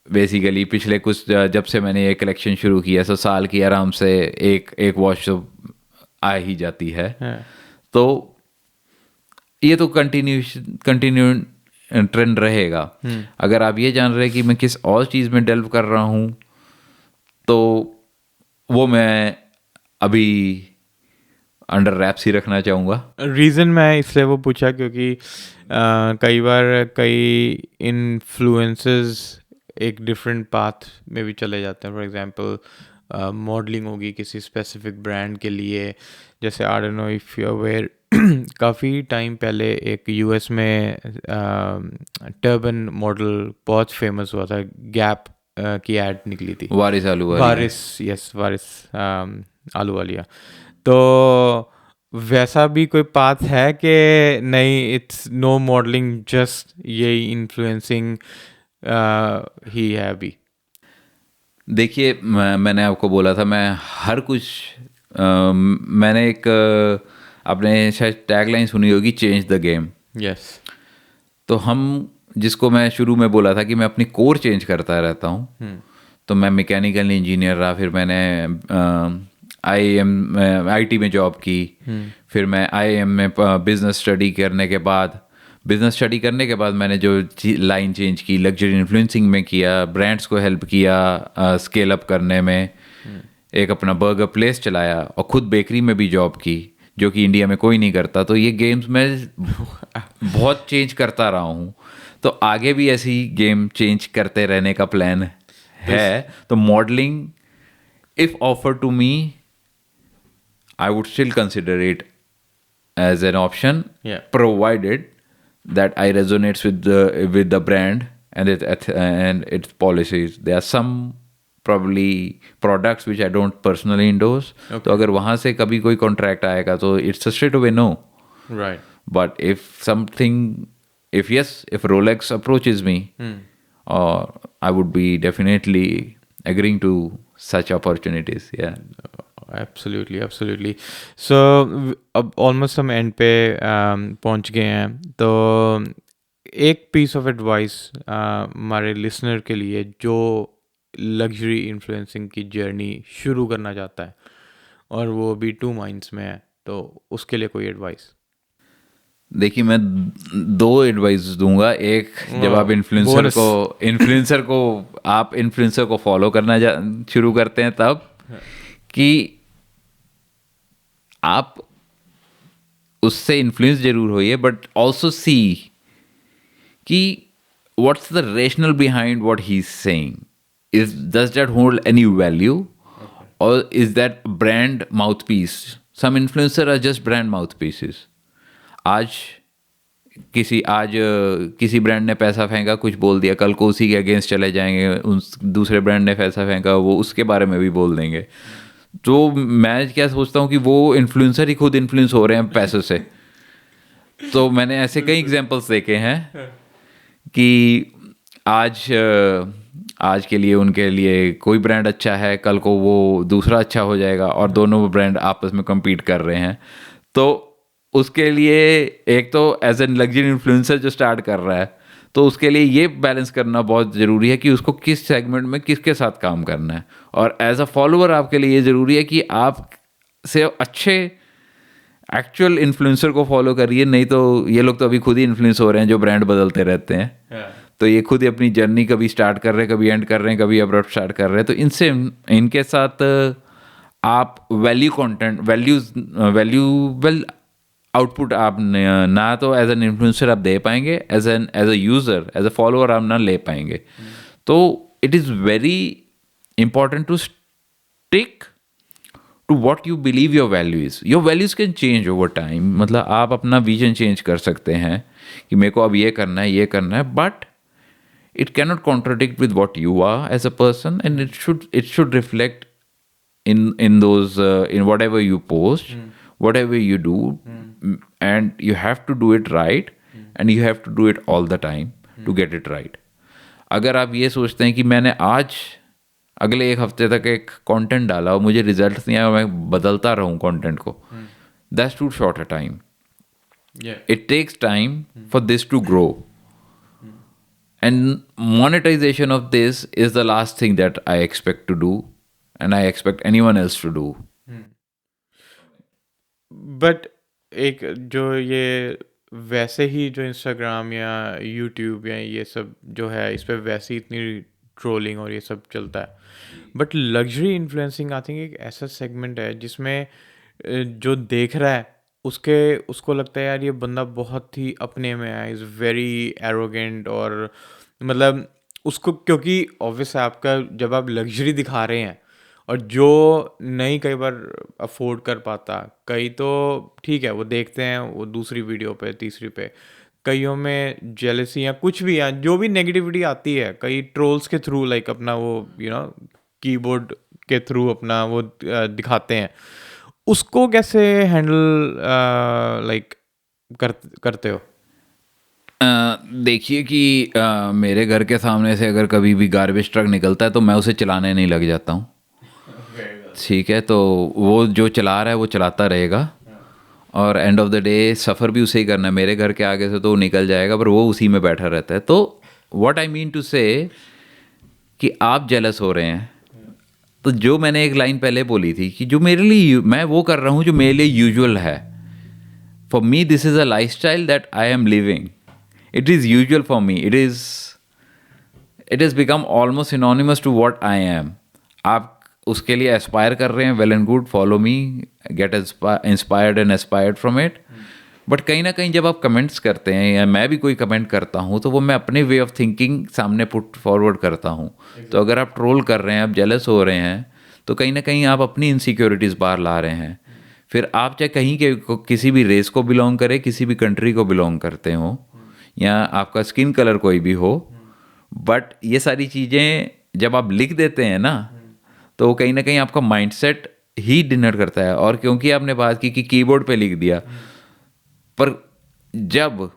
बेसिकली पिछले कुछ जब से मैंने ये कलेक्शन शुरू किया, तो साल की आराम से एक एक वॉच तो आ ही जाती है। हाँ तो ये तो कंटिन्यू ट्रेंड रहेगा। अगर आप ये जान रहे हैं कि मैं किस और चीज़ में डेल्व कर रहा हूँ, तो वो मैं अभी अंडर रैप्स ही रखना चाहूँगा। रीज़न मैं इसलिए वो पूछा क्योंकि कई बार कई इन्फ्लुएंसर्स एक डिफरेंट पाथ में भी चले जाते हैं। फॉर एग्जांपल मॉडलिंग होगी किसी स्पेसिफिक ब्रांड के लिए, जैसे आई don't know if you aware काफ़ी टाइम पहले एक यूएस में टर्बन मॉडल बहुत फेमस हुआ था, गैप की एड निकली थी। वारिस आलू वाली। वारिस, यस वारिस, आलू वालिया। तो वैसा भी कोई पाथ है कि नहीं, इट्स नो मॉडलिंग, जस्ट यही इन्फ्लुएंसिंग ही है अभी? देखिए मैंने आपको बोला था, मैं हर कुछ मैंने एक आपने शायद टैगलाइन सुनी होगी, चेंज द गेम। यस। तो हम जिसको मैं शुरू में बोला था कि मैं अपनी कोर चेंज करता रहता हूँ। तो मैं मैकेनिकल इंजीनियर रहा, फिर मैंने आईटी में जॉब की, फिर मैं आईआईएम में बिजनेस स्टडी करने के बाद मैंने जो लाइन चेंज की, लग्जरी इन्फ्लुएंसिंग में किया, ब्रांड्स को हेल्प किया स्केल अप करने में, एक अपना बर्गर प्लेस चलाया और खुद बेकरी में भी जॉब की, जो कि इंडिया में कोई नहीं करता। तो ये गेम्स में बहुत चेंज करता रहा हूँ, तो आगे भी ऐसी गेम चेंज करते रहने का प्लान है। तो modelling if offer to me, I would still consider it as an option, Yeah. provided that I resonates with the brand and its policies. There are some probably products which I don't personally endorse. तो अगर वहाँ से कभी कोई contract आएगा तो it's a straight away no. Right. But if Rolex approaches me, I would be definitely agreeing to such opportunities. Yeah. Absolutely absolutely. So अब almost हम एंड पे पहुंच गए हैं, तो एक पीस ऑफ एडवाइस हमारे लिसनर के लिए जो लग्जरी इन्फ्लुएंसिंग की जर्नी शुरू करना चाहता है और वो अभी टू माइंड्स में है, तो उसके लिए कोई एडवाइस? देखिए मैं दो एडवाइस दूंगा। एक, जब आप इन्फ्लुएंसर को आप इन्फ्लुएंसर को फॉलो करना शुरू करते हैं तब, कि आप उससे इन्फ्लुएंस जरूर होइए, बट ऑल्सो सी कि what's the rational behind what he is saying. Is does that hold any value, और is that brand mouthpiece? Some influencer are just brand mouthpieces. आज किसी ब्रांड ने पैसा फेंका, कुछ बोल दिया, कल को उसी के अगेंस्ट चले जाएंगे, उस दूसरे ब्रांड ने पैसा फेंका, वो उसके बारे में भी बोल देंगे। तो मैं क्या सोचता हूँ कि वो इन्फ्लुएंसर ही खुद इन्फ्लुएंस हो रहे हैं पैसों से। तो मैंने ऐसे कई एग्जांपल्स देखे हैं कि आज के लिए उनके लिए कोई ब्रांड अच्छा है, कल को वो दूसरा अच्छा हो जाएगा, और दोनों ब्रांड आपस में compete कर रहे हैं। तो उसके लिए एक तो एज एन लग्जरी इन्फ्लुएंसर जो स्टार्ट कर रहा है, तो उसके लिए ये बैलेंस करना बहुत ज़रूरी है कि उसको किस सेगमेंट में किसके साथ काम करना है। और एज अ फॉलोअर आपके लिए ये ज़रूरी है कि आप से अच्छे एक्चुअल इन्फ्लुएंसर को फॉलो करिए, नहीं तो ये लोग तो अभी खुद ही इन्फ्लुएंस हो रहे हैं जो ब्रांड बदलते रहते हैं। तो ये खुद ही अपनी जर्नी कभी स्टार्ट कर रहे हैं, कभी एंड कर रहे हैं, कभी अब्रप्ट स्टार्ट कर रहे हैं। तो इनके साथ आप वैल्यूबल आउटपुट आप ना तो एज एन इन्फ्लुएंसर आप दे पाएंगे, as a user, as a follower आप ना ले पाएंगे। तो it is very important to stick to what you believe your values. Your values can change over time. मतलब आप अपना विजन चेंज कर सकते हैं कि मेरे को अब ये करना है, but it cannot contradict with what you are as a person, and it should reflect in those in whatever you post, whatever you do, and you have to do it right, and you have to do it all the time to get it right. अगर आप ये सोचते हैं कि मैंने आज अगले एक हफ्ते तक एक कंटेंट डाला और मुझे रिजल्ट नहीं आया, मैं बदलता रहूं कंटेंट को, that's too short a time. It takes time for this to grow. And monetization of this is the last thing that I expect to do, and I expect anyone else to do. But एक जो ये वैसे ही जो Instagram या YouTube या ये सब जो है, इस पे वैसे ही इतनी ट्रोलिंग और ये सब चलता है। But luxury influencing I think एक ऐसा सेगमेंट है जिसमें जो देख रहा है उसको लगता है यार ये बंदा बहुत ही अपने में है, इज़ वेरी एरोगेंट। और मतलब उसको, क्योंकि ऑब्वियस है आपका जब आप लग्जरी दिखा रहे हैं, और जो नहीं कई बार अफोर्ड कर पाता, कई तो ठीक है वो देखते हैं वो दूसरी वीडियो पे, तीसरी पे, कईयों में जेलसी या कुछ भी है, जो भी नेगेटिविटी आती है, कई ट्रोल्स के थ्रू लाइक अपना वो कीबोर्ड के थ्रू अपना वो दिखाते हैं। उसको कैसे हैंडल लाइक करते हो? देखिए कि मेरे घर के सामने से अगर कभी भी गार्बेज ट्रक निकलता है तो मैं उसे चलाने नहीं लग जाता हूँ। ठीक है, तो वो जो चला रहा है वो चलाता रहेगा, और एंड ऑफ द डे सफ़र भी उसे ही करना है। मेरे घर के आगे से तो वो निकल जाएगा, पर वो उसी में बैठा रहता है। तो व्हाट आई मीन टू से कि आप जेलस हो रहे हैं, तो जो मैंने एक लाइन पहले बोली थी कि जो मेरे लिए मैं वो कर रहा हूँ जो मेरे लिए यूजुअल है। For me this is a life style that I am living. It is usual for me. It has become almost synonymous to what I am. आप उसके लिए एस्पायर कर रहे हैं, well and good, follow me, get inspired and aspired from it. But कहीं ना कहीं जब आप कमेंट्स करते हैं या मैं भी कोई कमेंट करता हूँ, तो वो मैं अपने वे ऑफ थिंकिंग सामने पुट फॉरवर्ड करता हूँ। तो अगर आप ट्रोल कर रहे हैं, आप जेलस हो रहे हैं, तो कहीं ना कहीं आप अपनी इनसिक्योरिटीज़ बाहर ला रहे हैं। फिर आप चाहे कहीं के किसी भी रेस को बिलोंग करें, किसी भी कंट्री को बिलोंग करते हो, या आपका स्किन कलर कोई भी हो, बट ये सारी चीज़ें जब आप लिख देते हैं ना, तो कहीं ना कहीं आपका माइंडसेट ही डिनर करता है। और क्योंकि आपने बात की कि कीबोर्ड पे लिख दिया, पर जब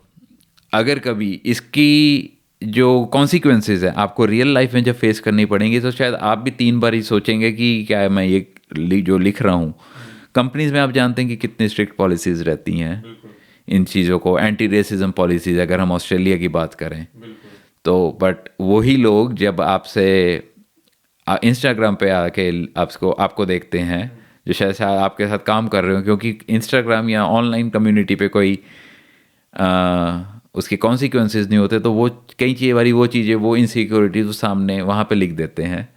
अगर कभी इसकी जो कॉन्सिक्वेंसेस है आपको रियल लाइफ में जब फेस करनी पड़ेंगी, तो शायद आप भी 3 बार ही सोचेंगे कि क्या मैं ये जो लिख रहा हूँ। कंपनीज में आप जानते हैं कि कितनी स्ट्रिक्ट पॉलिसीज़ रहती हैं इन चीज़ों को, एंटी रेसिज्म पॉलिसीज़, अगर हम ऑस्ट्रेलिया की बात करें तो। बट वही लोग जब आपसे इंस्टाग्राम पे आके आपको देखते हैं, जो शायद आपके साथ काम कर रहे हो, क्योंकि इंस्टाग्राम या ऑनलाइन कम्युनिटी पे कोई उसके कॉन्सिक्वेंसेस नहीं होते, तो वो कई चीज़ वाली वो चीज़ें, वो इनसिक्योरिटीज वो सामने वहाँ पे लिख देते हैं,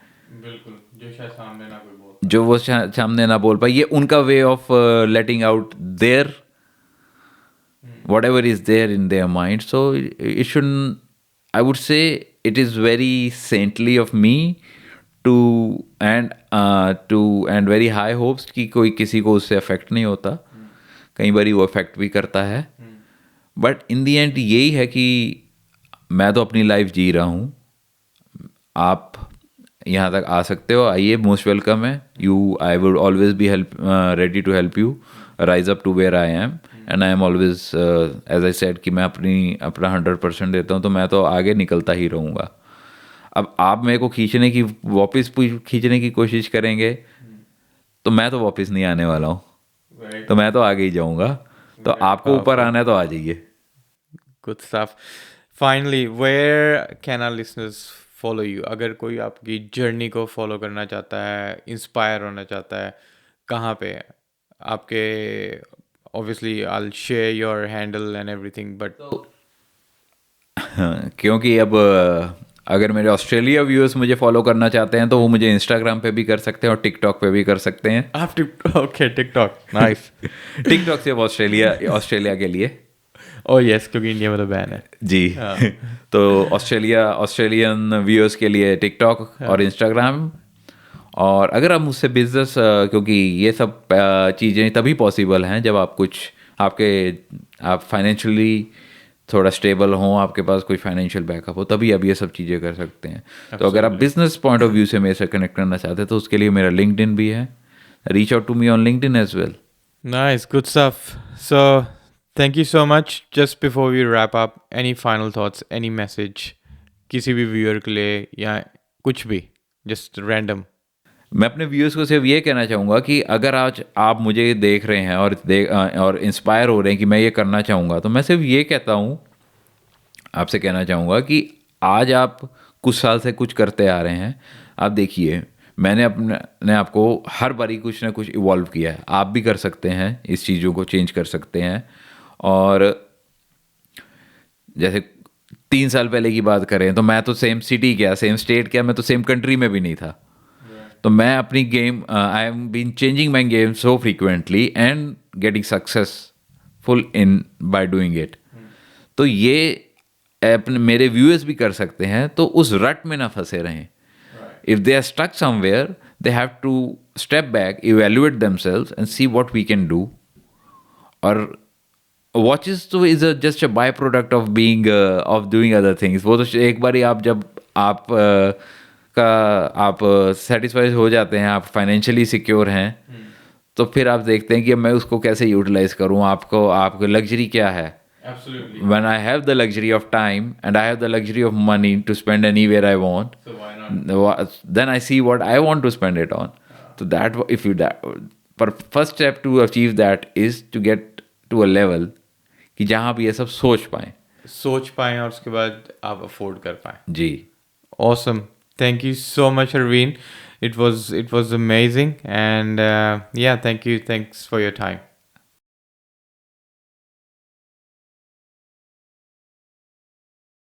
बिल्कुल, जो शायद सामने ना कोई बोल। जो वो सामने ना बोल पाए। ये उनका way of letting out their whatever is there in their mind. So it shouldn't, I would say it is very saintly of me to and very high hopes कि कोई किसी को उससे अफेक्ट नहीं होता, कई बारी वो अफेक्ट भी करता है, बट इन दी एंड यही है कि मैं तो अपनी लाइफ जी रहा हूँ, आप यहाँ तक आ सकते हो, आइए, मोस्ट वेलकम है you, I would always be help ready to help you rise up to where I am, and I am always as I said कि मैं अपना 100% देता हूँ, तो मैं तो आगे निकलता ही रहूँगा। अब आप मेरे को वापस खींचने की कोशिश करेंगे तो मैं तो वापस नहीं आने वाला हूँ, तो मैं तो आगे ही जाऊँगा, तो आपको ऊपर आना है तो आ जाइए। Good stuff. Finally, where can our listeners follow you? अगर कोई आपकी जर्नी को फॉलो करना चाहता है, इंस्पायर होना चाहता है, कहाँ पे आपके, obviously I'll share your handle and everything, but क्योंकि अब अगर मेरे ऑस्ट्रेलिया व्यूअर्स मुझे फॉलो करना चाहते हैं तो वो मुझे इंस्टाग्राम पे भी कर सकते हैं और टिकटॉक पे भी कर सकते हैं। आप ओके, टिकटॉक, नाइस। टिकटॉक सिर्फ ऑस्ट्रेलिया के लिए। ओह यस, क्योंकि इंडिया में तो बैन है जी। तो ऑस्ट्रेलियन व्यूअर्स के लिए टिकटॉक और इंस्टाग्राम। और अगर आप मुझसे बिजनेस, क्योंकि ये सब चीज़ें तभी पॉसिबल हैं जब आप फाइनेंशियली थोड़ा स्टेबल हों, आपके पास कोई फाइनेंशियल बैकअप हो, तभी आप ये सब चीज़ें कर सकते हैं। तो अगर आप बिजनेस पॉइंट ऑफ व्यू से मेरे से कनेक्ट करना चाहते हैं तो उसके लिए मेरा लिंक्डइन भी है, reach out to me on LinkedIn as well. Nice, good stuff. So, thank you so much. Just before we wrap up, any final thoughts, any message, किसी भी व्यूअर के लिए या कुछ भी, just random. मैं अपने व्यूअर्स को सिर्फ ये कहना चाहूँगा कि अगर आज आप मुझे देख रहे हैं और इंस्पायर हो रहे हैं कि मैं ये करना चाहूँगा, तो मैं सिर्फ ये आपसे कहना चाहूँगा कि आज आप कुछ साल से कुछ करते आ रहे हैं। आप देखिए, मैंने अपने आप को हर बारी कुछ ना कुछ इवॉल्व किया है, आप भी कर सकते हैं, इस चीज़ों को चेंज कर सकते हैं। और जैसे 3 साल पहले की बात करें तो मैं तो सेम सिटी क्या, सेम स्टेट क्या, मैं तो सेम कंट्री में भी नहीं था। तो मैं अपनी game, I am been changing my game so frequently and getting successful in by doing it. तो ये अपने मेरे व्यूअर्स भी कर सकते हैं, तो उस रट में ना फंसे रहें। If they are stuck somewhere, they have to step back, evaluate themselves and see what we can do. और वॉचेस तो is just a by product of being of doing other things. वो तो एक बार आप जब आप सेटिस्फाइड हो जाते हैं, आप फाइनेंशियली सिक्योर हैं, तो फिर आप देखते हैं कि अब मैं उसको कैसे यूटिलाइज करूँ। आपको लग्जरी क्या है? Absolutely. When I have the luxury of time and I have the luxury of money to spend anywhere I want, So why not? then I see what I want to spend it on. So but first step to achieve that is to get to a level कि जहाँ भी ये सब सोच पाएं और उसके बाद आप अफोर्ड कर पाएं। जी। Awesome. Thank you so much, Arvind. It was amazing, and yeah, thanks for your time.